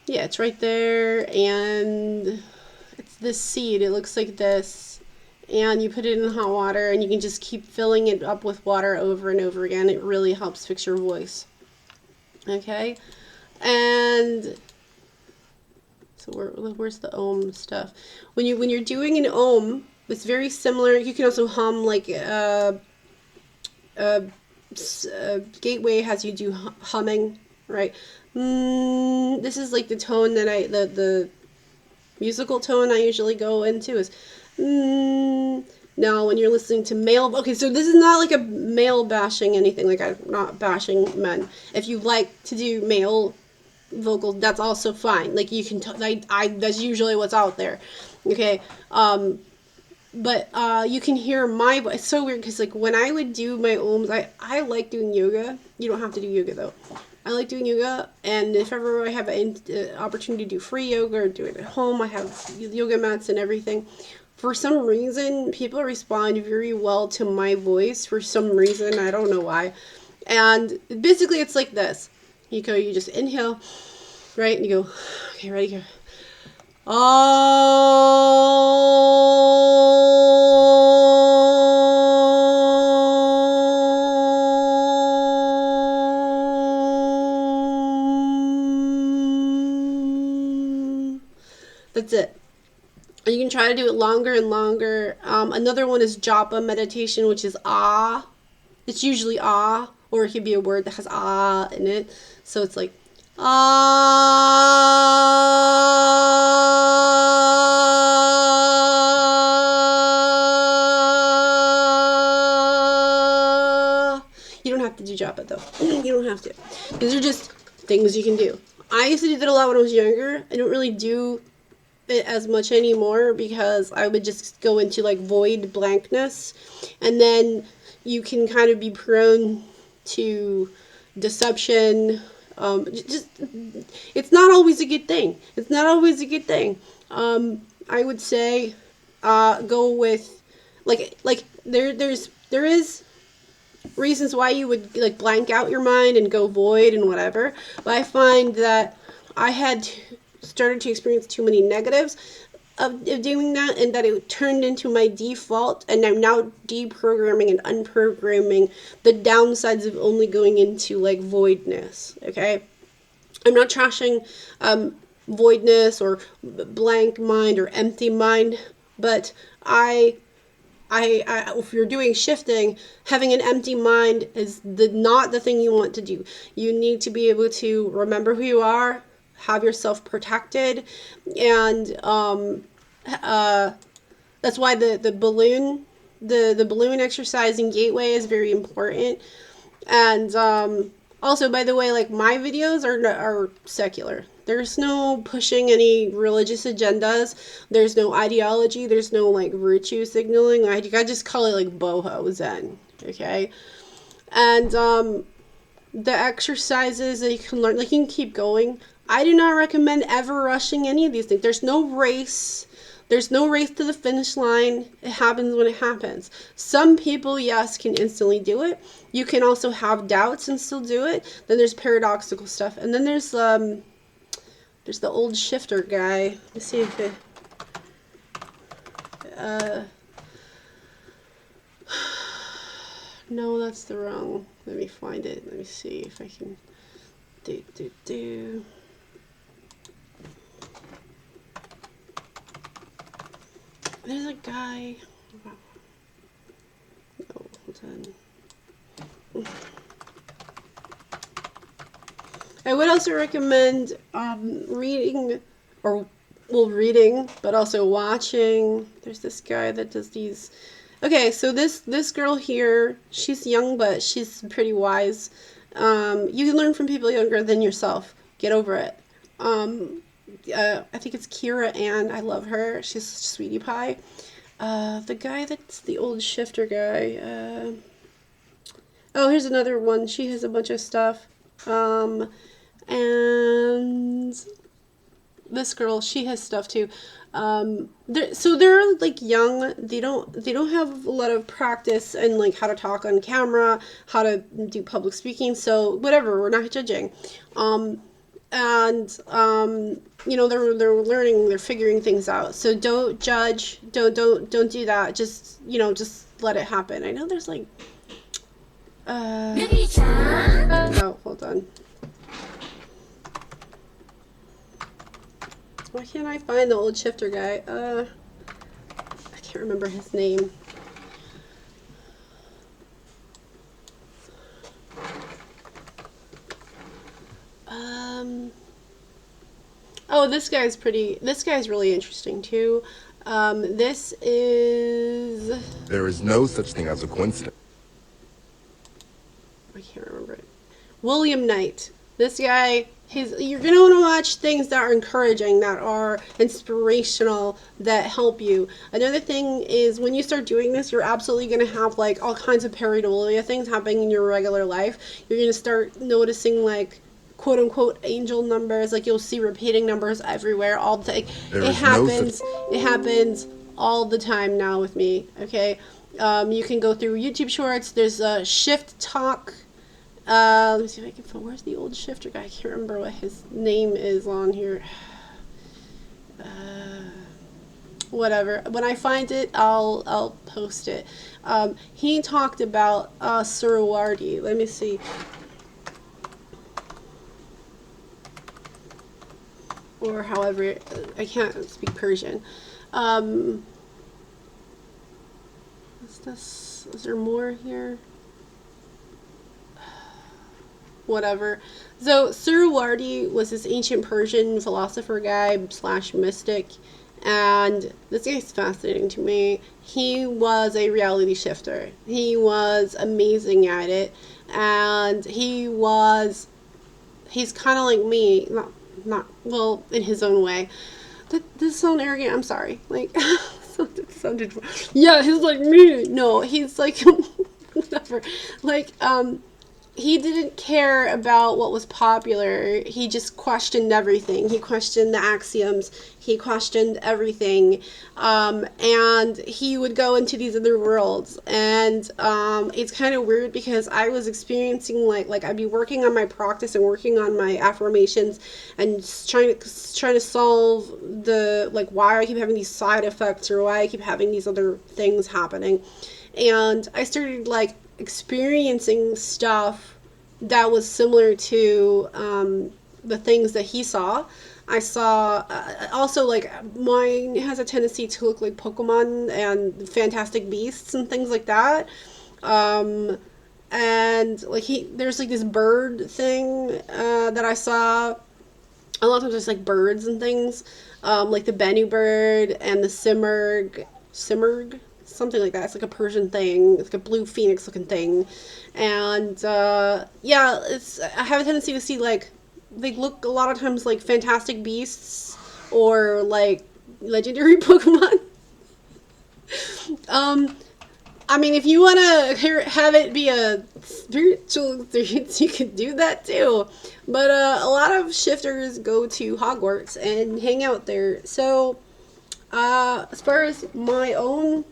Yeah, it's right there, and it's this seed. It looks like this, and you put it in hot water, and you can just keep filling it up with water over and over again. It really helps fix your voice. Okay, and so where's the ohm stuff? When you're doing an ohm, it's very similar. You can also hum like Gateway has you do humming, right? This is like the tone that the musical tone I usually go into is now when you're listening to male, okay, so this is not like a male bashing anything, like I'm not bashing men. If you like to do male vocals, that's also fine. Like you can that's usually what's out there. Okay. But you can hear my voice. It's so weird because like when I would do my ohms, I like doing yoga. You don't have to do yoga though. I like doing yoga, and if ever I have an opportunity to do free yoga or do it at home, I have yoga mats and everything. For some reason, people respond very well to my voice. For some reason, I don't know why. And basically, it's like this. You just inhale, right? And you go, okay, ready, go. That's it. You can try to do it longer and longer. Another one is japa meditation, which is ah. It's usually ah, or it could be a word that has ah in it. So it's like ah. You don't have to do japa though. You don't have to. These are just things you can do. I used to do that a lot when I was younger. I don't really do it as much anymore because I would just go into like void blankness, and then you can kind of be prone to deception. Just it's not always a good thing. It's not always a good thing. I would say go with like there is reasons why you would like blank out your mind and go void and whatever, but I find that I had started to experience too many negatives of doing that, and that it turned into my default, and I'm now deprogramming and unprogramming the downsides of only going into like voidness. Okay, I'm not trashing voidness or blank mind or empty mind, but I if you're doing shifting, having an empty mind is not the thing you want to do. You need to be able to remember who you are, have yourself protected, and that's why the balloon exercise in Gateway is very important. And also, by the way, like my videos are secular. There's no pushing any religious agendas. There's no ideology. There's no like virtue signaling. I just call it like boho zen. Okay, and the exercises that you can learn, like you can keep going. I do not recommend ever rushing any of these things. There's no race. There's no race to the finish line. It happens when it happens. Some people, yes, can instantly do it. You can also have doubts and still do it. Then there's paradoxical stuff. And then there's the old shifter guy. Let's see if it... no, that's the wrong... Let me find it. Let me see if I can... There's a guy. Oh, hold on. I would also recommend reading, but also watching. There's this guy that does these. Okay, so this girl here, she's young, but she's pretty wise. You can learn from people younger than yourself. Get over it. I think it's Kiera Ann. I love her. She's sweetie pie. The guy that's the old shifter guy. Oh, here's another one. She has a bunch of stuff. And this girl, she has stuff too. So they're like young. They don't have a lot of practice and like how to talk on camera, how to do public speaking. So whatever, we're not judging. And you know, they're learning, they're figuring things out. So don't judge. Don't do that. Just, you know, just let it happen. I know there's like oh, hold on. Why can't I find the old shifter guy? I can't remember his name. Oh, this guy's really interesting too. This is... There is no such thing as a coincidence. I can't remember it. William Knight. This guy, you're going to want to watch things that are encouraging, that are inspirational, that help you. Another thing is when you start doing this, you're absolutely going to have like all kinds of pareidolia things happening in your regular life. You're going to start noticing like quote unquote angel numbers, like you'll see repeating numbers everywhere all the time. It happens all the time now with me, okay? You can go through YouTube shorts. There's a shift talk. Let me see if I can find, where's the old shifter guy? I can't remember what his name is on here. Whatever. When I find it, I'll post it. He talked about Suruwardi. Let me see. Or however, I can't speak Persian. What's this? Is there more here? Whatever. So Suruwardi was this ancient Persian philosopher guy / mystic, and this guy's fascinating to me. He was a reality shifter. He was amazing at it, and he's kind of like me, not well in his own way. This sound arrogant. I'm sorry. Like it sounded. Yeah, he's like me. No, he's like whatever. Like he didn't care about what was popular. He just questioned everything. He questioned the axioms. He questioned everything. And he would go into these other worlds. And it's kind of weird because I was experiencing like I'd be working on my practice and working on my affirmations and trying to solve the like why I keep having these side effects or why I keep having these other things happening. And I started like experiencing stuff that was similar to the things that he saw. I saw also like mine has a tendency to look like Pokemon and Fantastic Beasts and things like that. And like there's like this bird thing that I saw. A lot of times there's like birds and things, like the Bennu bird and the Simurgh, something like that. It's like a Persian thing. It's like a blue phoenix looking thing. And yeah, I have a tendency to see like they look a lot of times like Fantastic Beasts or like legendary Pokemon. I mean, if you want to have it be a spiritual experience, you can do that too. But a lot of shifters go to Hogwarts and hang out there. So as far as my own,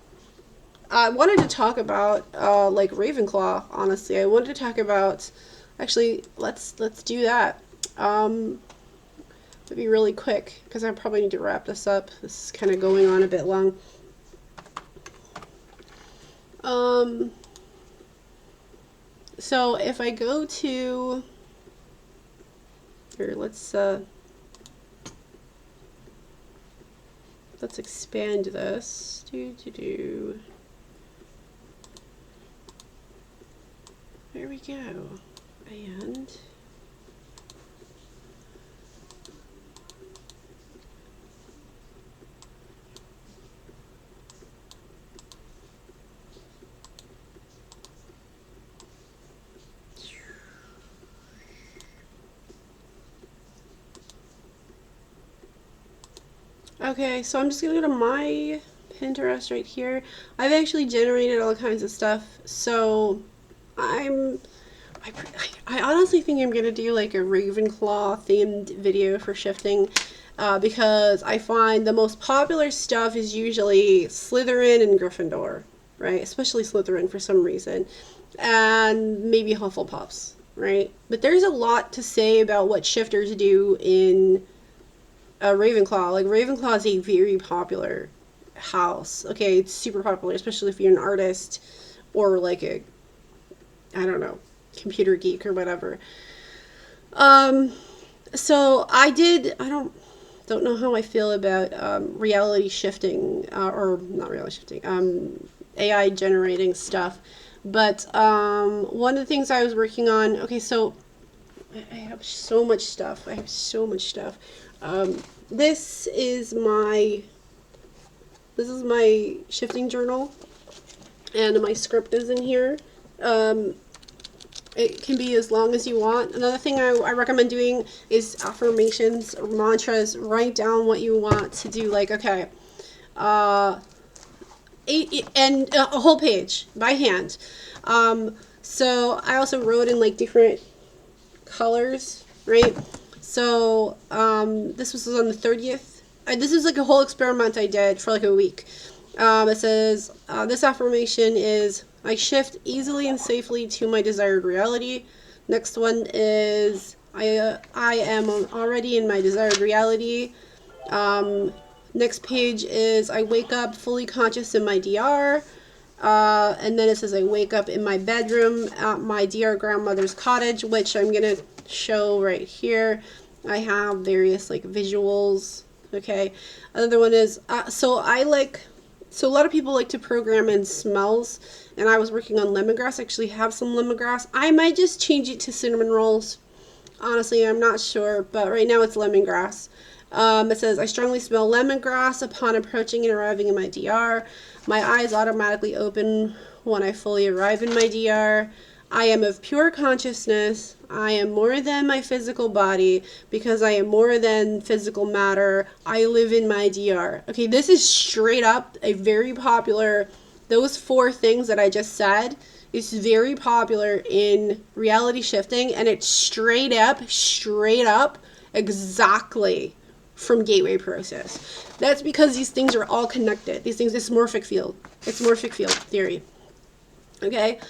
I wanted to talk about like Ravenclaw. Honestly, I wanted to talk about. Actually, let's do that. It'll be really quick because I probably need to wrap this up. This is kind of going on a bit long. So if I go to here, let's expand this. There we go. And okay, so I'm just gonna go to my Pinterest right here. I've actually generated all kinds of stuff, so I honestly think I'm gonna do like a Ravenclaw themed video for shifting. because I find the most popular stuff is usually Slytherin and Gryffindor, right? Especially Slytherin for some reason, and maybe Hufflepuffs, right? But there's a lot to say about what shifters do in Ravenclaw. Like, Ravenclaw is a very popular house. Okay, it's super popular, especially if you're an artist or like a, I don't know, computer geek or whatever. So I don't know how I feel about reality shifting, or not reality shifting, AI generating stuff. But one of the things I was working on, okay, so I have so much stuff. I have so much stuff. This is my shifting journal, and my script is in here. It can be as long as you want. Another thing I recommend doing is affirmations or mantras. Write down what you want to do. Like, okay, and a whole page by hand. So I also wrote in like different colors, right? So this was on the 30th. This is like a whole experiment I did for like a week. It says, this affirmation is, I shift easily and safely to my desired reality. Next one is, I am already in my desired reality. Next page is, I wake up fully conscious in my DR. And then it says, I wake up in my bedroom at my DR grandmother's cottage, which I'm going to show right here. I have various like visuals. Okay. Another one is, so a lot of people like to program in smells, and I was working on lemongrass. I actually have some lemongrass. I might just change it to cinnamon rolls. Honestly, I'm not sure, but right now it's lemongrass. It says, I strongly smell lemongrass upon approaching and arriving in my DR. My eyes automatically open when I fully arrive in my DR. I am of pure consciousness. I am more than my physical body because I am more than physical matter. I live in my DR. Okay, this is straight up a very popular, those 4 things that I just said is very popular in reality shifting, and it's straight up, exactly from gateway process. That's because these things are all connected. These things, it's morphic field. It's morphic field theory. Okay?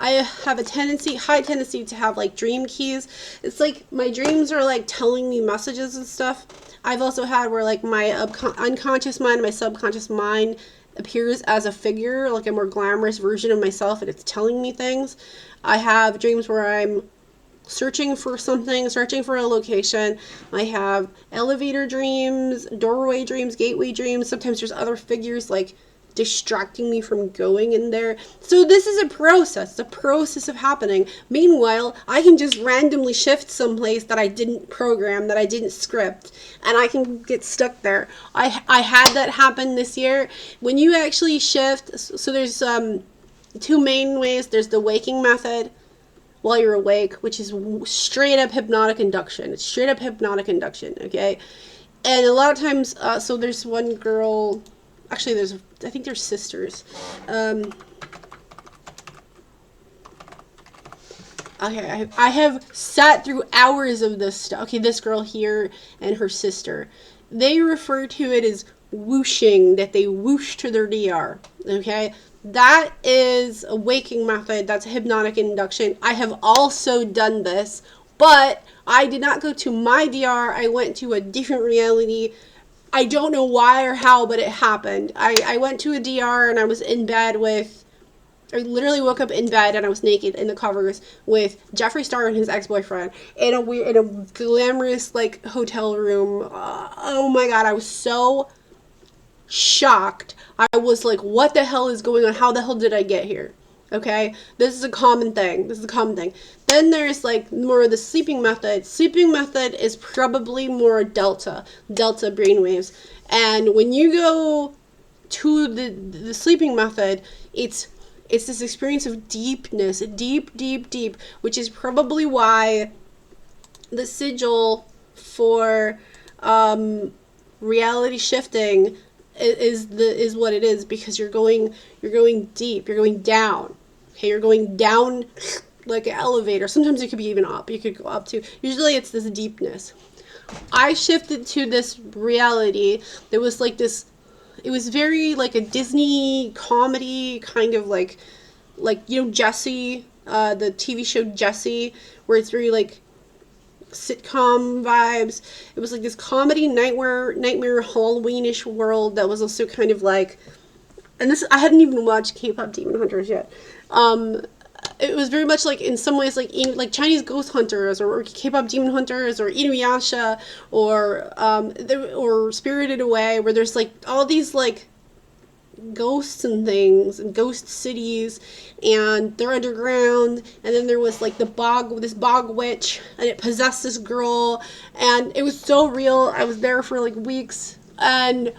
I have a high tendency to have like dream keys. It's like my dreams are like telling me messages and stuff. I've also had where like my unconscious mind, my subconscious mind appears as a figure, like a more glamorous version of myself, and it's telling me things. I have dreams where I'm searching for something, searching for a location. I have elevator dreams, doorway dreams, gateway dreams. Sometimes there's other figures like distracting me from going in there. So this is a process, the process of happening. Meanwhile, I can just randomly shift someplace that I didn't program, that I didn't script, and I can get stuck there. I had that happen this year. When you actually shift, so there's 2 main ways. There's the waking method while you're awake, which is straight up hypnotic induction. It's straight up hypnotic induction, okay? And a lot of times, so there's one girl, actually I think they're sisters. Okay, I have sat through hours of this stuff. Okay, this girl here and her sister, they refer to it as whooshing, that they whoosh to their DR, okay? That is a waking method. That's a hypnotic induction. I have also done this, but I did not go to my DR. I went to a different reality. I don't know why or how, but it happened. I went to a DR and I was in bed with, I literally woke up in bed and I was naked in the covers with Jeffree Star and his ex-boyfriend in a glamorous like hotel room. Oh my god, I was so shocked. I was like, what the hell is going on? How the hell did I get here? Okay, this is a common thing. Then there's like more of the sleeping method. Sleeping method is probably more delta brainwaves. And when you go to the sleeping method, it's this experience of deepness, deep, which is probably why the sigil for reality shifting is what it is, because you're going deep, you're going down. Okay, you're going down like an elevator. Sometimes it could be even up. You could go up to. Usually it's this deepness. I shifted to this reality. There was like this, it was very like a Disney comedy kind of like you know, Jessie, the TV show Jessie, where it's very like sitcom vibes. It was like this comedy nightmare Halloweenish world that was also kind of like, and this, I hadn't even watched K-pop Demon Hunters yet. It was very much like, in some ways, like Chinese Ghost Hunters or K-pop Demon Hunters or Inuyasha or Spirited Away, where there's like all these like ghosts and things and ghost cities, and they're underground. And then there was like this bog witch, and it possessed this girl, and it was so real. I was there for like weeks, and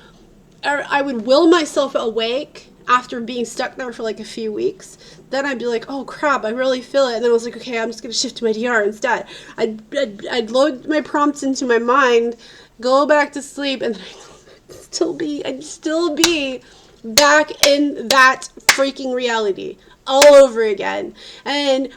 I would will myself awake after being stuck there for like a few weeks. Then I'd be like, oh crap, I really feel it. And then I was like, okay, I'm just gonna shift to my DR instead. I'd load my prompts into my mind, go back to sleep, and then I'd still be back in that freaking reality all over again. And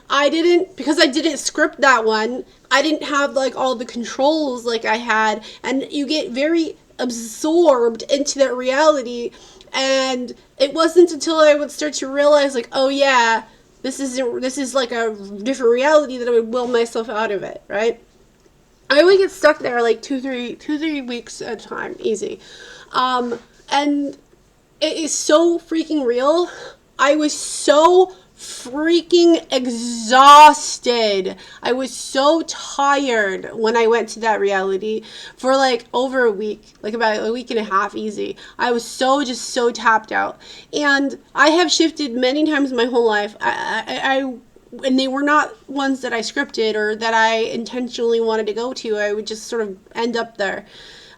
because I didn't script that one, I didn't have like all the controls like I had, and you get very absorbed into that reality. And it wasn't until I would start to realize like, oh yeah, this is like a different reality, that I would will myself out of it, right? I would get stuck there like 2-3 weeks at a time, easy. And it is so freaking real. I was so freaking exhausted. I was so tired when I went to that reality for like over a week, like about a week and a half, easy. I was just so tapped out. And I have shifted many times in my whole life. And they were not ones that I scripted or that I intentionally wanted to go to. I would just sort of end up there.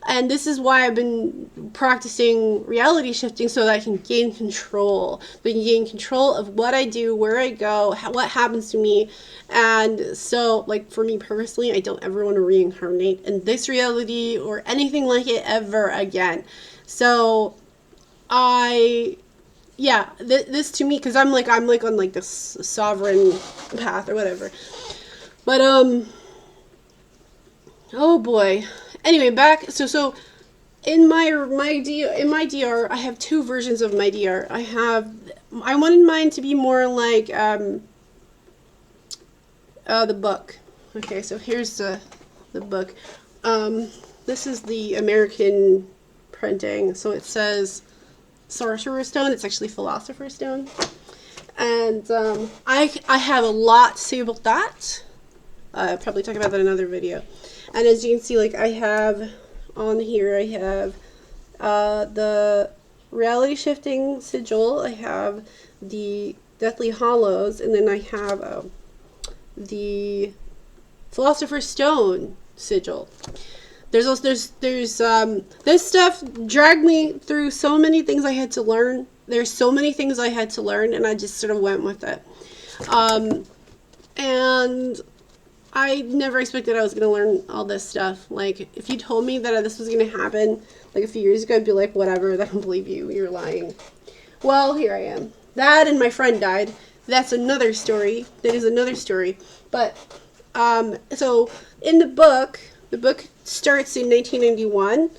And this is why I've been practicing reality shifting, so that I can gain control. So I can gain control of what I do, where I go, what happens to me. And so, like, for me personally, I don't ever want to reincarnate in this reality or anything like it ever again. So this to me, because I'm like on like this sovereign path or whatever. But oh boy. Anyway, back so in my DR, I have two versions of my DR. I wanted mine to be more like the book. Okay, so here's the book. This is the American printing. So it says Sorcerer's Stone. It's actually Philosopher's Stone. And I have a lot to say about that. I'll probably talk about that in another video. And as you can see, like, I have on here, I have the reality shifting sigil, I have the Deathly Hollows, and then I have the Philosopher's Stone sigil. There's this stuff dragged me through so many things I had to learn. There's so many things I had to learn, and I just sort of went with it. And I never expected I was going to learn all this stuff. Like, if you told me that this was going to happen, like, a few years ago, I'd be like, whatever, I don't believe you, you're lying. Well, here I am. That and my friend died. That's another story. That is another story. But, so, in the book starts in 1991,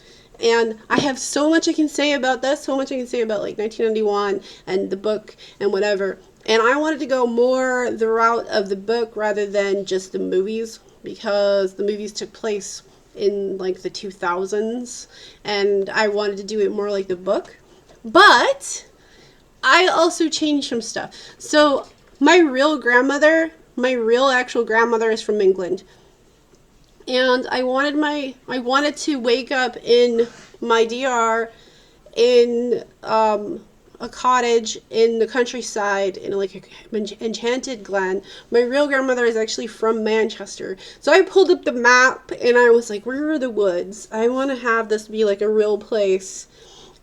and I have so much I can say about this, so much I can say about, like, 1991 and the book and whatever. And I wanted to go more the route of the book rather than just the movies, because the movies took place in like the 2000s, and I wanted to do it more like the book. But I also changed some stuff. So my real actual grandmother is from England. And I wanted to wake up in my DR in a cottage in the countryside in like an enchanted glen. My real grandmother is actually from Manchester. So I pulled up the map and I was like, where are the woods? I want to have this be like a real place.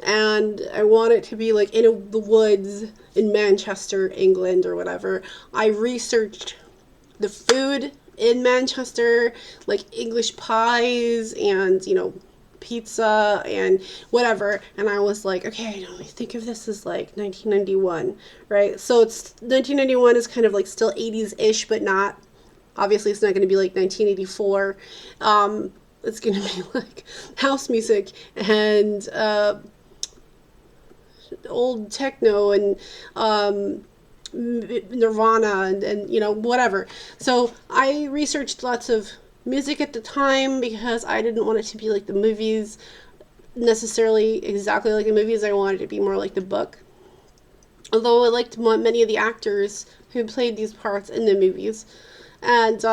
And I want it to be like in the woods in Manchester, England or whatever. I researched the food in Manchester, like English pies and, you know, pizza and whatever, and I was like, okay, no, think of this as like 1991, right? So it's 1991 is kind of like still 80s-ish, but not, obviously it's not going to be like 1984. it's gonna be like house music and old techno and Nirvana and you know whatever. So I researched lots of music at the time because I didn't want it to be like the movies necessarily exactly like the movies. I wanted it to be more like the book. Although I liked many of the actors who played these parts in the movies, and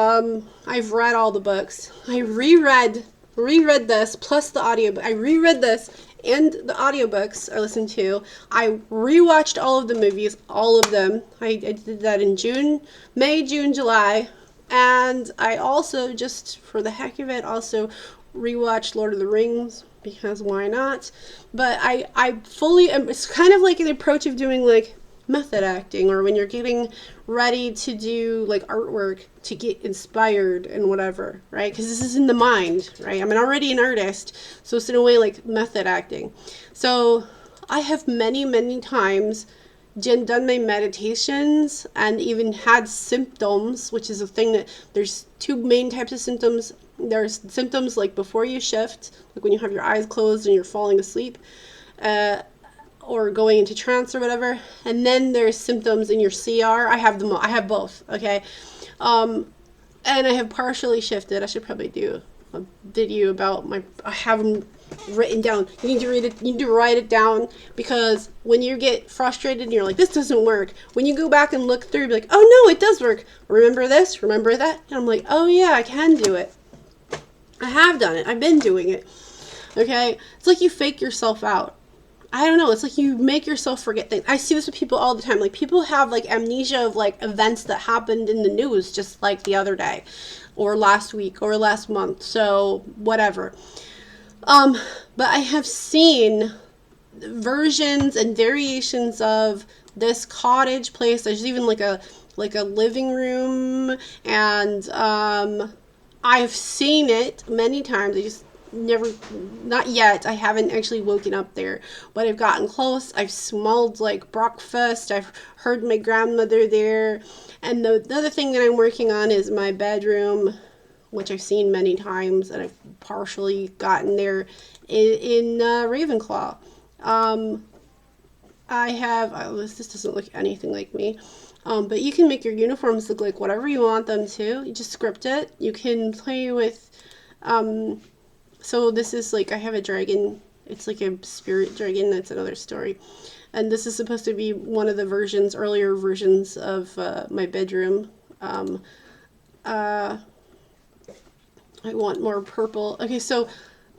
I've read all the books. I reread this plus the audio. I reread this and the audiobooks I listened to. I rewatched all of the movies, all of them. I did that in June, May, June, July, and I also just for the heck of it also rewatched Lord of the Rings because why not? But I fully it's kind of like an approach of doing like method acting or when you're getting ready to do like artwork to get inspired and whatever, right? Because this is in the mind, right? I'm already an artist, so it's in a way like method acting. So I have many times done my meditations and even had symptoms, which is a thing that there's two main types of symptoms. There's symptoms like before you shift, like when you have your eyes closed and you're falling asleep, or going into trance or whatever. And then there's symptoms in your CR. I have them. I have both. Okay, and I have partially shifted. I should probably do a video about my. I have them written down. You need to read it. You need to write it down because when you get frustrated and you're like, this doesn't work. When you go back and look through, be like, oh no, it does work. Remember this. Remember that. And I'm like, oh yeah, I can do it. I have done it. I've been doing it. Okay? It's like you fake yourself out. I don't know. It's like you make yourself forget things. I see this with people all the time. Like people have like amnesia of like events that happened in the news just like the other day or last week or last month. So whatever. But I have seen versions and variations of this cottage place. There's even like a living room and I've seen it many times. I just never, not yet. I haven't actually woken up there, but I've gotten close. I've smelled like breakfast. I've heard my grandmother there. And the other thing that I'm working on is my bedroom, which I've seen many times, and I've partially gotten there in Ravenclaw. I have, this doesn't look anything like me. But you can make your uniforms look like whatever you want them to. You just script it. You can play with, so this is like, I have a dragon. It's like a spirit dragon. That's another story. And this is supposed to be one of the earlier versions of my bedroom. I want more purple. Okay, so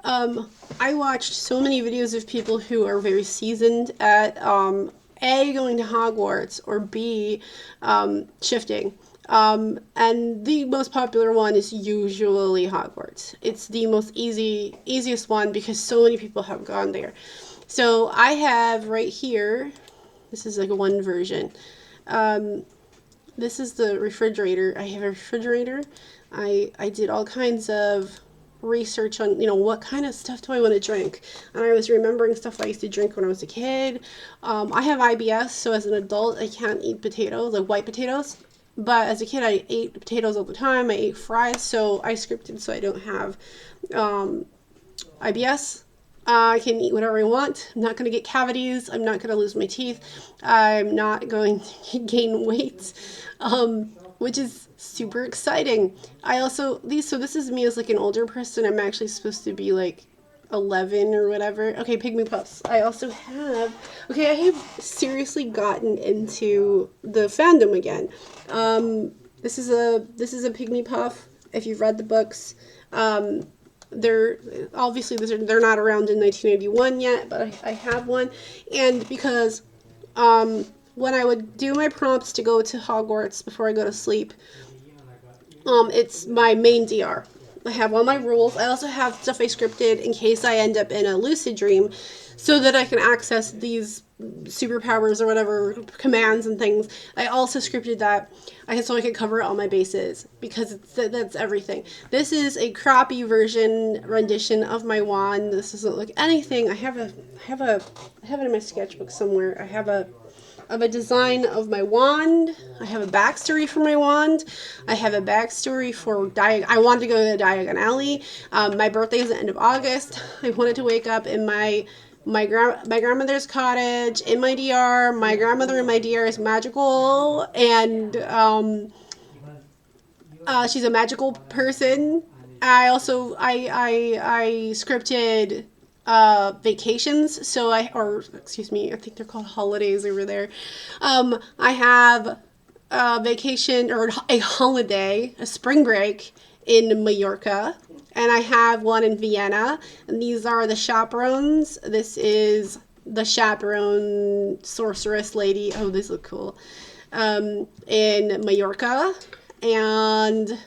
I watched so many videos of people who are very seasoned at A, going to Hogwarts, or B, shifting. And the most popular one is usually Hogwarts. It's the easiest one because so many people have gone there. So I have right here, this is like one version. This is the refrigerator. I have a refrigerator. I did all kinds of research on, what kind of stuff do I want to drink? And I was remembering stuff I used to drink when I was a kid. I have IBS, so as an adult, I can't eat potatoes, like white potatoes. But as a kid, I ate potatoes all the time. I ate fries, so I scripted so I don't have IBS. I can eat whatever I want. I'm not going to get cavities. I'm not going to lose my teeth. I'm not going to gain weight, which is super exciting. I also, so this is me as like an older person. I'm actually supposed to be like 11 or whatever. Okay, Pygmy Puffs. I also have, I have seriously gotten into the fandom again. This is a Pygmy Puff. If you've read the books, they're obviously they're not around in 1981 yet, but I have one. And because when I would do my prompts to go to Hogwarts before I go to sleep, it's my main DR. I have all my rules. I also have stuff I scripted in case I end up in a lucid dream so that I can access these superpowers or whatever, commands and things. I also scripted that so I could cover all my bases because that's everything. This is a crappy rendition of my wand. This doesn't look anything. I have it in my sketchbook somewhere. I have a of a design of my wand. I have a backstory for my wand. I have a backstory for I wanted to go to the Diagon Alley. My birthday is the end of August. I wanted to wake up in my grandmother's cottage in my DR. My grandmother in my DR is magical, and she's a magical person. I also I scripted vacations. So or excuse me, I think they're called holidays over there. I have a vacation or a holiday, a spring break in Mallorca, and I have one in Vienna. And these are the chaperones. This is the chaperone sorceress lady. Oh, these look cool. In Mallorca, and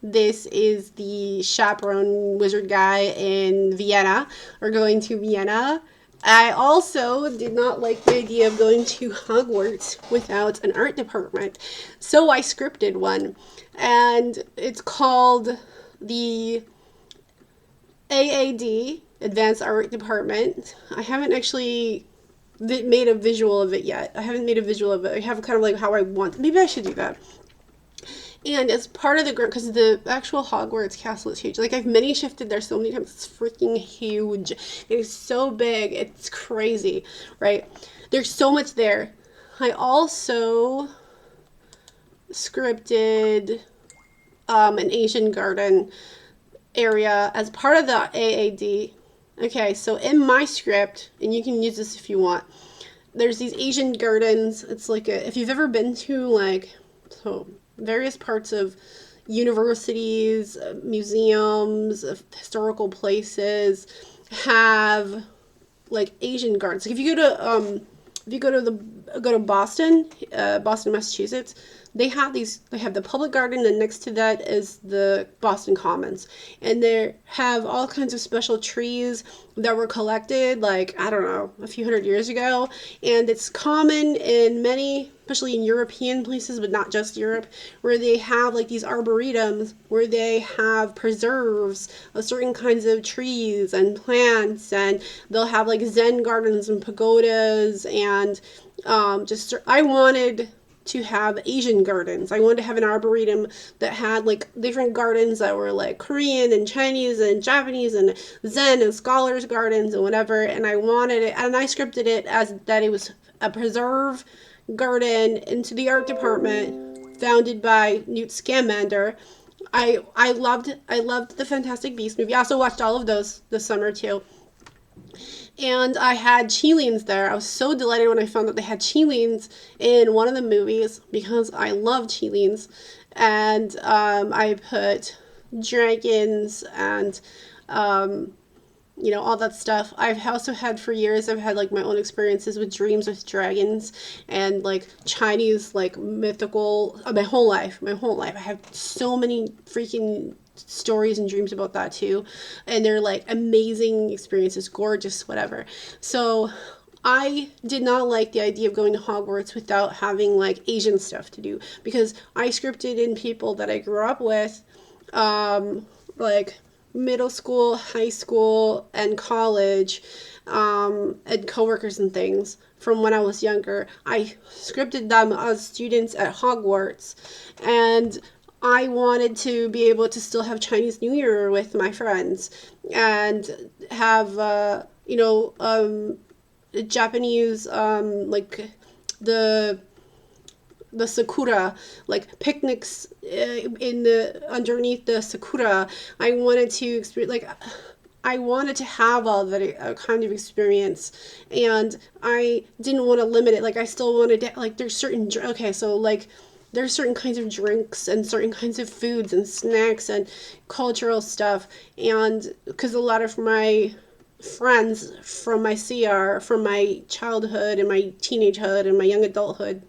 this is the chaperone wizard guy in Vienna, or going to Vienna. I also did not like the idea of going to Hogwarts without an art department, so I scripted one, and it's called the AAD, Advanced Art Department. I haven't actually made a visual of it yet. I haven't made a visual of it. I have kind of like how I want. Maybe I should do that. And as part of the group, because the actual Hogwarts castle is huge. Like, I've mini shifted there so many times. It's freaking huge. It is so big. It's crazy, right? There's so much there. I also scripted an Asian garden area as part of the AAD. Okay, so in my script, and you can use this if you want, there's these Asian gardens. It's like if you've ever been to like various parts of universities, museums, historical places have like Asian gardens. Like if you go to Boston, Massachusetts, they have the public garden, and next to that is the Boston Commons, and they have all kinds of special trees that were collected, like, I don't know, a few hundred years ago. And it's common in many, especially in European places, but not just Europe, where they have like these arboretums where they have preserves of certain kinds of trees and plants, and they'll have like Zen gardens and pagodas, and I wanted to have Asian gardens. I wanted to have an arboretum that had like different gardens that were like Korean and Chinese and Japanese and Zen and scholars gardens and whatever. And I wanted it, and I scripted it as that it was a preserve garden into the art department founded by Newt Scamander. I loved the Fantastic Beasts movie. I also watched all of those this summer too. And I had Chilins there. I was so delighted when I found that they had Chilins in one of the movies, because I love Chilins. And I put dragons and all that stuff. I've also had for years, I've had like my own experiences with dreams with dragons and like Chinese like mythical, my whole life. I have so many freaking stories and dreams about that too, and they're like amazing experiences, gorgeous, whatever. So I did not like the idea of going to Hogwarts without having like Asian stuff to do, because I scripted in people that I grew up with, like middle school, high school, and college, and coworkers and things from when I was younger. I scripted them as students at Hogwarts, and I wanted to be able to still have Chinese New Year with my friends and have, Japanese, like the sakura, like picnics in the underneath the sakura. I wanted to experience, like, I wanted to have all that kind of experience, and I didn't want to limit it. Like, I still wanted to, like, there's certain, okay, so like, there's certain kinds of drinks and certain kinds of foods and snacks and cultural stuff. And because a lot of my friends from my CR, from my childhood and my teenagehood and my young adulthood,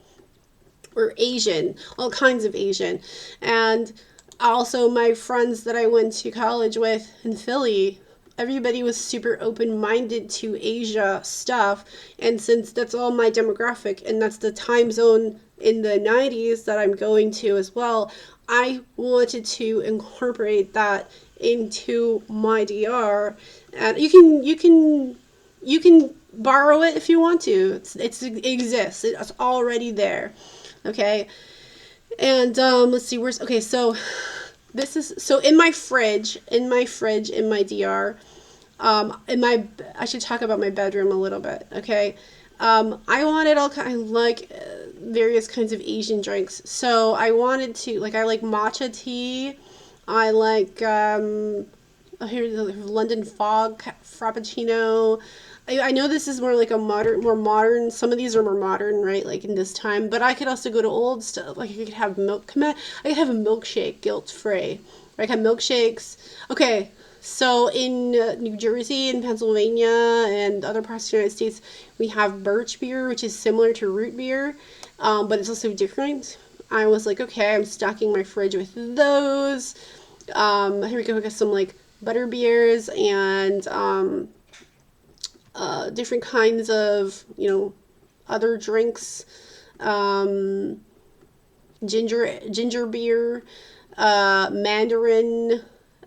were Asian, all kinds of Asian. And also my friends that I went to college with in Philly, everybody was super open-minded to Asia stuff. And since that's all my demographic, and that's the time zone in the 90s that I'm going to as well, I wanted to incorporate that into my DR. And you can borrow it if you want to. It exists. It's already there. Okay. And let's see, where's okay, so this is so in my fridge, in my DR, in my I should talk about my bedroom a little bit, okay? I wanted all kind I like various kinds of Asian drinks. So I wanted to like I like matcha tea. I like oh, here's the London Fog Frappuccino. I know this is more like a more modern. Some of these are more modern, right? Like in this time. But I could also go to old stuff. Like I could have milk. I could have a milkshake, guilt free. I could have milkshakes. Okay, so in New Jersey and Pennsylvania and other parts of the United States, we have birch beer, which is similar to root beer, but it's also different. I was like, okay, I'm stocking my fridge with those. Here we go. We got some like butter beers and different kinds of, other drinks, um, ginger beer, Mandarin.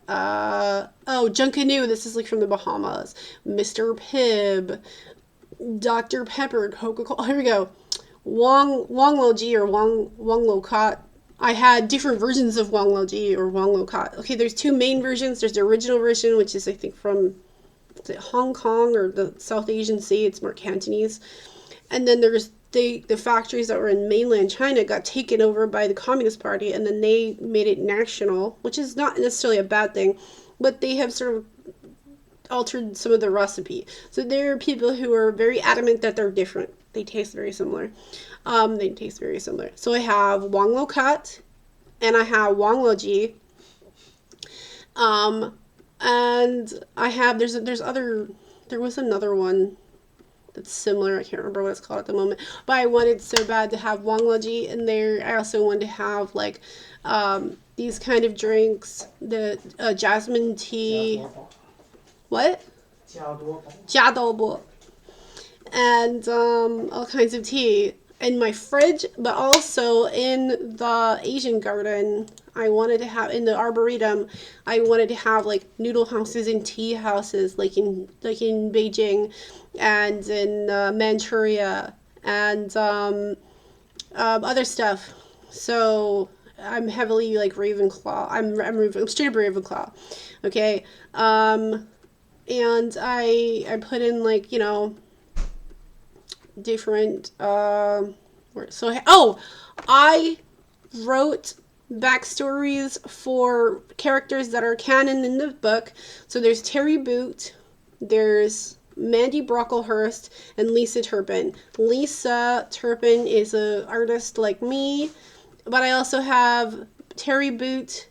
Oh, Junkanoo. This is like from the Bahamas. Mr. Pibb, Dr. Pepper, Coca Cola. Here we go. Wong Lo Ji or Wong Lo Cot. I had different versions of Wong Lo Ji or Wong Lo Cot. Okay, there's two main versions. There's the original version, which is I think from Hong Kong or the South Asian Sea. It's more Cantonese. And then there's the factories that were in mainland China got taken over by the Communist Party, and then they made it national, which is not necessarily a bad thing, but they have sort of altered some of the recipe. So there are people who are very adamant that they're different. They taste very similar. So I have Wong Lo Kat, and I have Wong Lo Ji. And I have there was another one that's similar. I can't remember what it's called at the moment, but I wanted so bad to have Wong Lo Ji in there. I also wanted to have like these kind of drinks, the jasmine tea. What? Jiadobo. And all kinds of tea in my fridge, but also in the Asian garden. I wanted to have in the arboretum. I wanted to have like noodle houses and tea houses, like in Beijing, and in Manchuria, and other stuff. So I'm heavily like Ravenclaw. I'm straight up Ravenclaw. Okay, and I put in like different I wrote backstories for characters that are canon in the book. So there's Terry Boot, there's Mandy Brocklehurst, and Lisa Turpin. Lisa Turpin is an artist like me, but I also have Terry Boot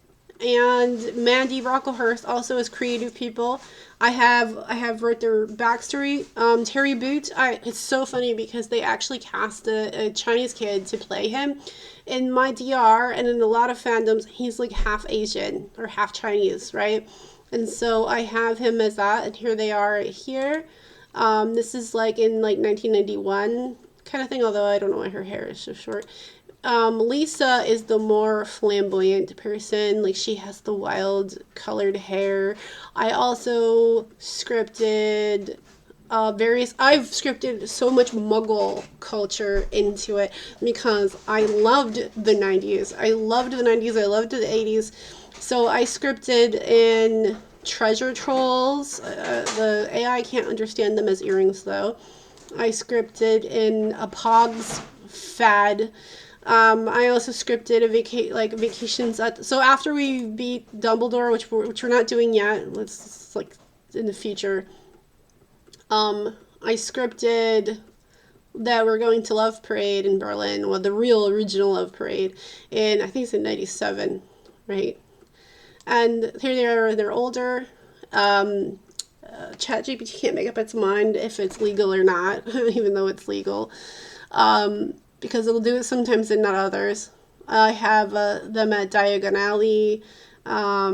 and Mandy Brocklehurst also as creative people. I have wrote their backstory. Terry Boot, it's so funny because they actually cast a Chinese kid to play him. In my DR and in a lot of fandoms, he's like half Asian or half Chinese, right? And so I have him as that, and here they are right here. This is like in like 1991 kind of thing, although I don't know why her hair is so short. Lisa is the more flamboyant person. Like she has the wild colored hair. I also scripted I've scripted so much Muggle culture into it because I loved the 90s. I loved the 90s. I loved the 80s. So I scripted in Treasure Trolls. The AI can't understand them as earrings though. I scripted in a Pogs fad. I also scripted vacations at. So after we beat Dumbledore, which we're not doing yet, it's like in the future. I scripted that we're going to Love Parade in Berlin, well, the real original Love Parade, and I think it's in '97, right? And here they are. They're older. ChatGPT can't make up its mind if it's legal or not, even though it's legal. Because it'll do it sometimes and not others. I have them at Diagon Alley. I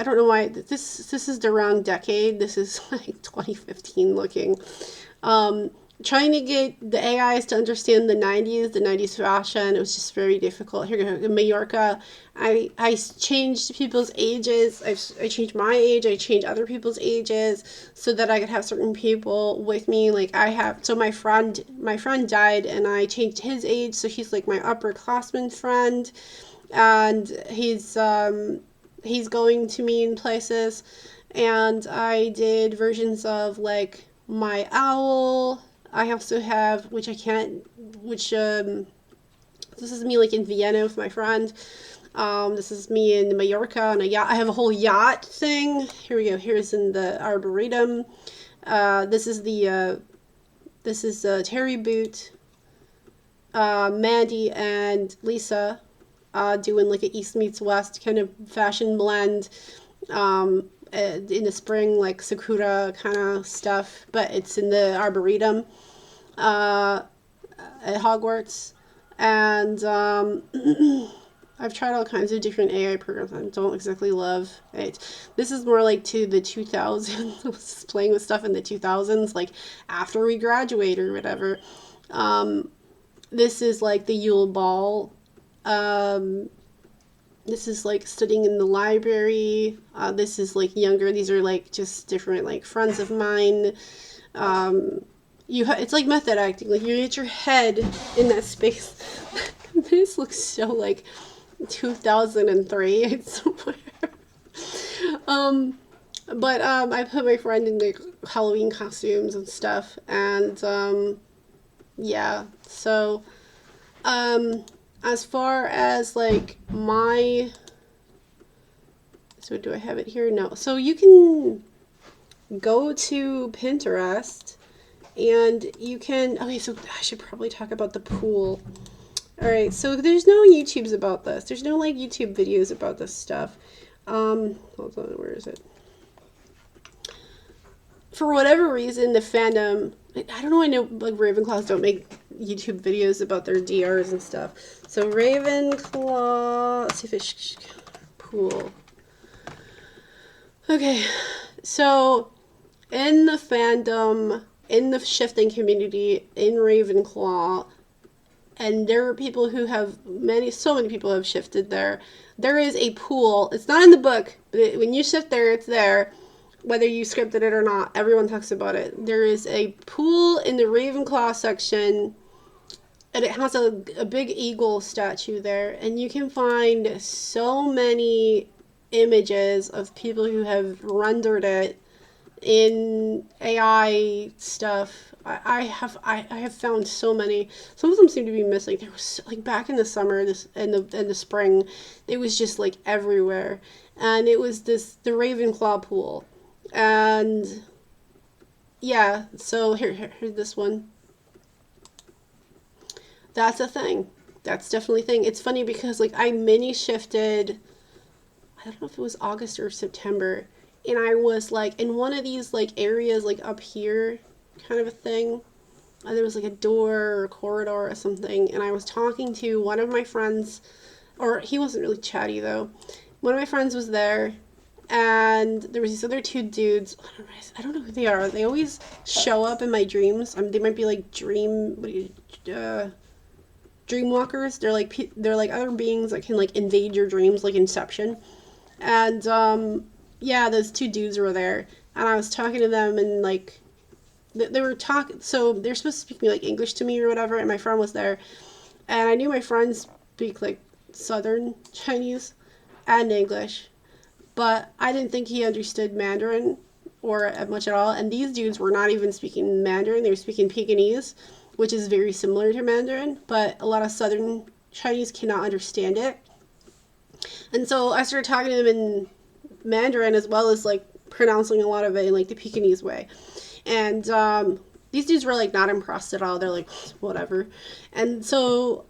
don't know why this is the wrong decade. This is like 2015 looking. trying to get the AIs to understand the 90s fashion. It was just very difficult. Here in Mallorca, I changed people's ages. I changed my age. I changed other people's ages so that I could have certain people with me. Like I have, so my friend died, and I changed his age, so he's like my upperclassman friend, and he's going to me in places, and I did versions of like my owl. I also have, which I can't, which this is me like in Vienna with my friend. This is me in Mallorca on a yacht. I have a whole yacht thing. Here we go. Here's in the Arboretum. This is Terry Boot, Mandy, and Lisa doing like an East meets West kind of fashion blend. In the spring, like sakura kind of stuff, but it's in the Arboretum at Hogwarts. And I've tried all kinds of different AI programs I don't exactly love it. This is more like to the 2000s. I was playing with stuff in the 2000s, like after we graduate or whatever. This is like the Yule Ball. This is like studying in the library. This is like younger. These are like just different like friends of mine. It's like method acting. Like you get your head in that space. This looks so like 2003. I swear. I put my friend in like Halloween costumes and stuff, and yeah. So, as far as like so do I have it here? No. So you can go to Pinterest, and you can. Okay, so I should probably talk about the pool. All right, so there's no YouTubes about this. There's no like YouTube videos about this stuff. Hold on, where is it? For whatever reason, the fandom. I don't know. I know like Ravenclaws don't make YouTube videos about their DRs and stuff. So Ravenclaw. Let's see if it's pool. Okay, so in the fandom, in the shifting community, in Ravenclaw, and there are people who have so many people have shifted there. There is a pool. It's not in the book, but when you shift there, it's there. Whether you scripted it or not, everyone talks about it. There is a pool in the Ravenclaw section, and it has a big eagle statue there, and you can find so many images of people who have rendered it in AI stuff. I have found so many. Some of them seem to be missing. There was like back in the summer, this and the spring, it was just like everywhere, and it was the Ravenclaw pool, and yeah. So here's this one. That's a thing. That's definitely a thing. It's funny because like I mini shifted. I don't know if it was August or September, and I was like in one of these like areas like up here kind of a thing. And there was like a door or a corridor or something, and I was talking to one of my friends, or he wasn't really chatty though. One of my friends was there, and there was these other two dudes. I don't know who they are. They always show up in my dreams. They might be like dreamwalkers. They're like other beings that can like invade your dreams, like Inception. And yeah, those two dudes were there, and I was talking to them, and like they were talking. So they're supposed to speak me like English to me or whatever, and my friend was there, and I knew my friends speak like Southern Chinese and English, but I didn't think he understood Mandarin or much at all. And these dudes were not even speaking Mandarin; they were speaking Pekingese, which is very similar to Mandarin, but a lot of Southern Chinese cannot understand it. And so I started talking to them in Mandarin as well as like pronouncing a lot of it in like the Pekingese way. And these dudes were like not impressed at all. They're like, whatever. And so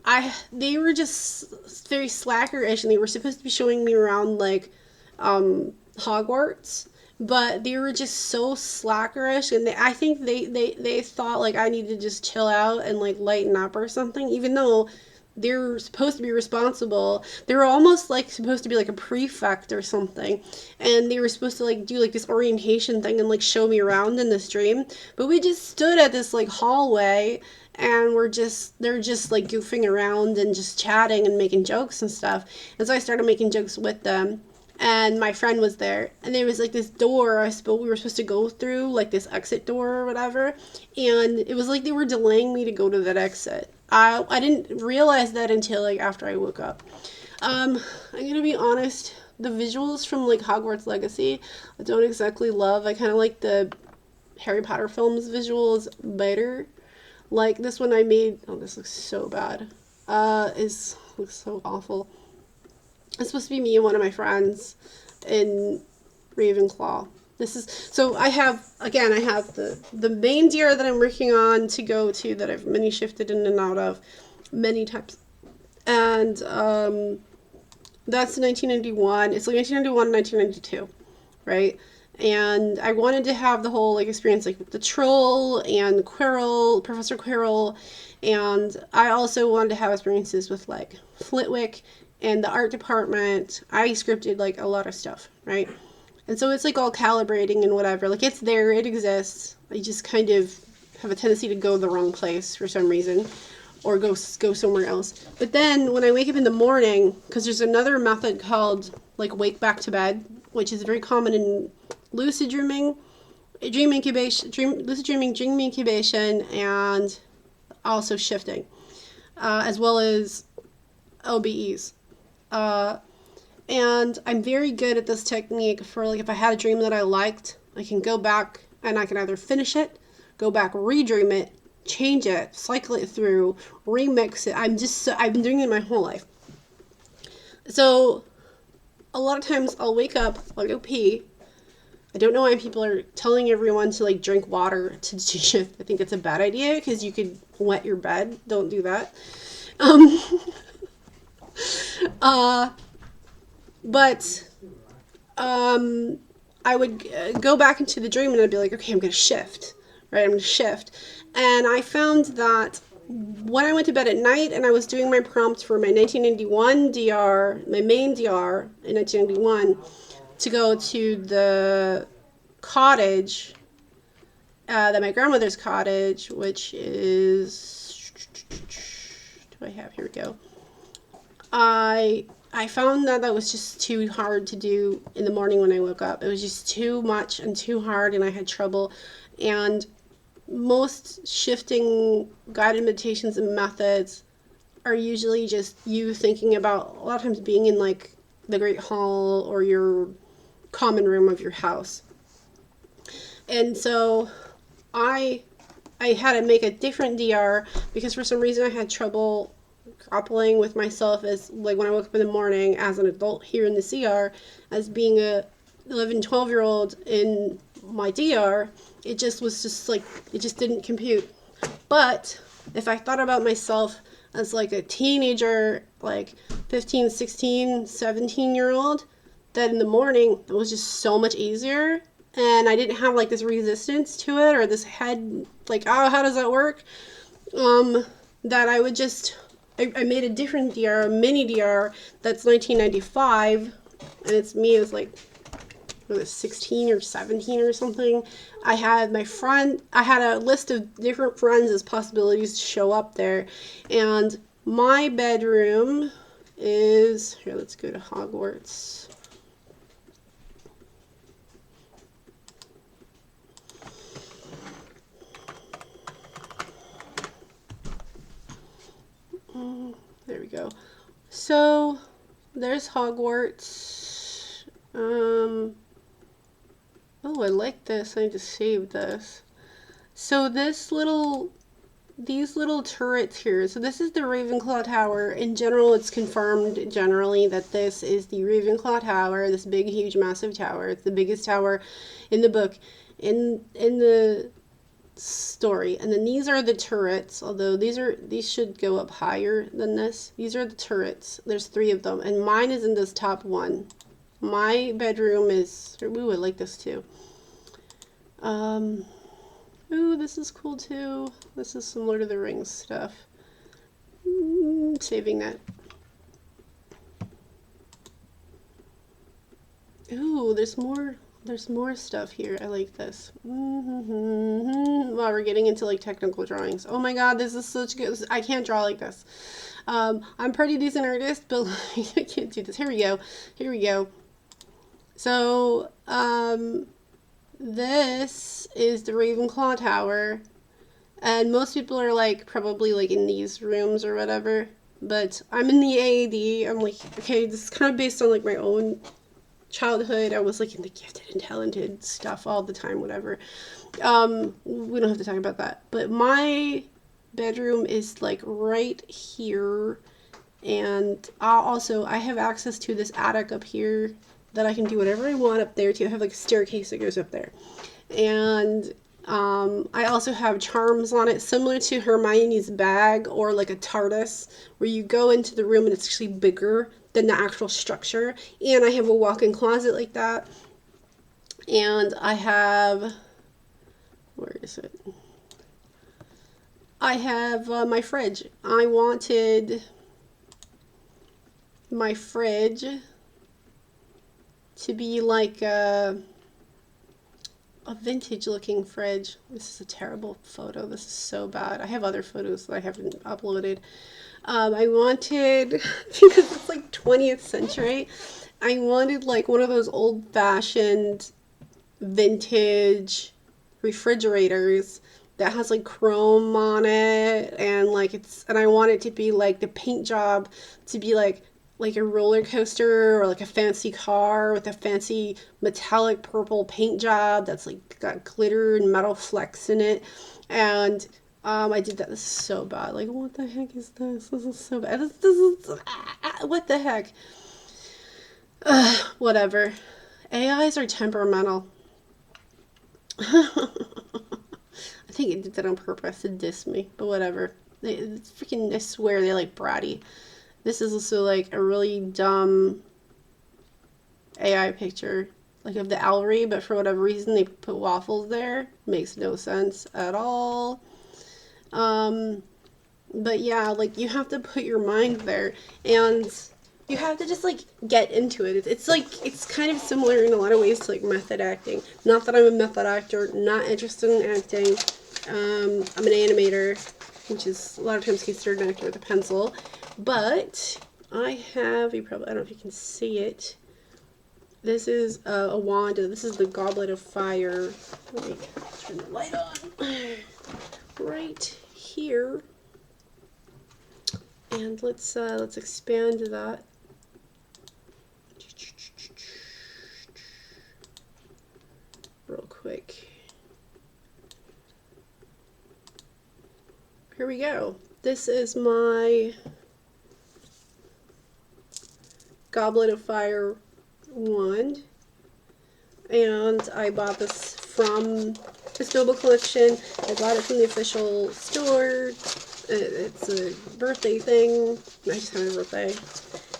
they were just very slackerish, and they were supposed to be showing me around like Hogwarts, but they were just so slackerish, and I think they thought like I needed to just chill out and like lighten up or something, even though they're supposed to be responsible. They were almost like supposed to be like a prefect or something, and they were supposed to like do like this orientation thing and like show me around in this dream. But we just stood at this like hallway, and they're just like goofing around and just chatting and making jokes and stuff. And so I started making jokes with them, and my friend was there, and there was like this door I suppose we were supposed to go through, like this exit door or whatever, and it was like they were delaying me to go to that exit. I didn't realize that until like after I woke up. I'm gonna be honest, the visuals from like Hogwarts Legacy I don't exactly love. I kind of like the Harry Potter films visuals better. Like this one I made, oh this looks so bad, is looks so awful. It's supposed to be me and one of my friends in Ravenclaw. This is so I have the main DR that I'm working on to go to that I've many shifted in and out of many times, and that's 1991. It's like 1991 1992, right? And I wanted to have the whole like experience like with the troll and Quirrell, Professor Quirrell, and I also wanted to have experiences with like Flitwick and the art department. I scripted like a lot of stuff, right? And so it's like all calibrating and whatever. Like it's there, it exists. I just kind of have a tendency to go the wrong place for some reason, or go somewhere else. But then when I wake up in the morning, because there's another method called like wake back to bed, which is very common in lucid dreaming, lucid dreaming, dream incubation, and also shifting, as well as LBEs. And I'm very good at this technique for like if I had a dream that I liked, I can go back and I can either finish it, go back, redream it, change it, cycle it through, remix it. I've been doing it my whole life. So a lot of times I'll wake up, I'll go pee. I don't know why people are telling everyone to like drink water to shift. I think it's a bad idea because you could wet your bed. Don't do that. But I would go back into the dream and I'd be like, okay, I'm going to shift, right? I'm going to shift. And I found that when I went to bed at night and I was doing my prompts for my 1991 DR, my main DR in 1991, to go to the cottage, that my grandmother's cottage, which is, do I have, here we go. I found that was just too hard to do in the morning when I woke up. It was just too much and too hard, and I had trouble. And most shifting guided meditations and methods are usually just you thinking about, a lot of times, being in like the Great Hall or your common room of your house. And so I had to make a different DR because for some reason I had trouble grappling with myself as like when I woke up in the morning as an adult here in the CR, as being a 11, 12-year-old in my DR. It just was just like, it just didn't compute. But if I thought about myself as like a teenager, like 15, 16, 17-year-old, that in the morning it was just so much easier, and I didn't have like this resistance to it or this head like, oh, how does that work, that I would just, I made a different DR, a mini DR that's 1995, and it's me as like, I was 16 or 17 or something. I had my friend, I had a list of different friends as possibilities to show up there, and my bedroom is, here, let's go to Hogwarts. There we go. So there's Hogwarts. Oh, I like this. I need to save this. So these little turrets here. So this is the Ravenclaw Tower. In general, it's confirmed generally that this is the Ravenclaw Tower. This big, huge, massive tower. It's the biggest tower in the book. In the story. And then these are the turrets, although these should go up higher than this. These are the turrets. There's 3 of them, and mine is in this top one. My bedroom is, ooh, I like this too. Ooh, this is cool too. This is some Lord of the Rings stuff. Saving that. Ooh, there's more. There's more stuff here. I like this. Wow, we're getting into like technical drawings. Oh my god, this is such good. I can't draw like this. I'm pretty decent artist, but I can't do this. Here we go. Here we go. So, this is the Ravenclaw Tower. And most people are like probably like in these rooms or whatever. But I'm in the AAD. I'm like, okay, this is kind of based on like my own childhood. I was like in the gifted and talented stuff all the time, whatever. We don't have to talk about that. But my bedroom is like right here. And I have access to this attic up here that I can do whatever I want up there too. I have like a staircase that goes up there. And I also have charms on it, similar to Hermione's bag or like a TARDIS, where you go into the room and it's actually bigger than the actual structure. And I have a walk-in closet like that. And I have, where is it? I have my fridge. I wanted my fridge to be like a vintage looking fridge. This is a terrible photo. This is so bad. I have other photos that I haven't uploaded. I wanted, because it's like 20th century, I wanted like one of those old fashioned vintage refrigerators that has like chrome on it, and like and I want it to be like the paint job to be like a roller coaster or like a fancy car with a fancy metallic purple paint job that's like got glitter and metal flecks in it. And I did that. This is so bad. Like, what the heck is this? This is so bad. This is what the heck? Whatever. AIs are temperamental. I think it did that on purpose to diss me, but whatever. It's freaking, I swear they like bratty. This is also like a really dumb AI picture, like of the Owlry, but for whatever reason they put waffles there. Makes no sense at all. But yeah, like you have to put your mind there, and you have to just like get into it. It's like, it's kind of similar in a lot of ways to like method acting. Not that I'm a method actor, not interested in acting. I'm an animator, which is a lot of times considered an actor with a pencil. But I have, I don't know if you can see it. This is a wand. This is the Goblet of Fire. Let me turn the light on. Right here. And let's expand that. Real quick. Here we go. This is my Goblet of Fire wand, and I bought this from this Noble collection. I bought it from the official store. It's a birthday thing. I just had a birthday,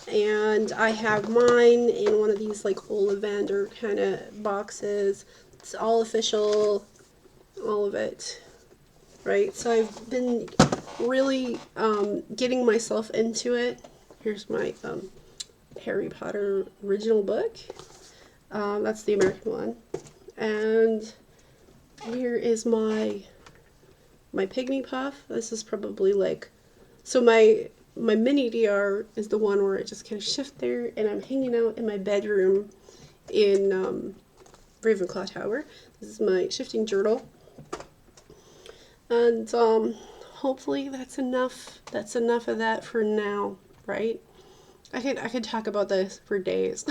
and I have mine in one of these like Ollivander kind of boxes. It's all official, all of it, right? So I've been really getting myself into it. Here's my Harry Potter original book. That's the American one. And here is my Pygmy Puff. This is probably like, so my mini DR is the one where I just kind of shift there, and I'm hanging out in my bedroom in Ravenclaw Tower. This is my shifting journal. And hopefully that's enough. That's enough of that for now, right? I could talk about this for days.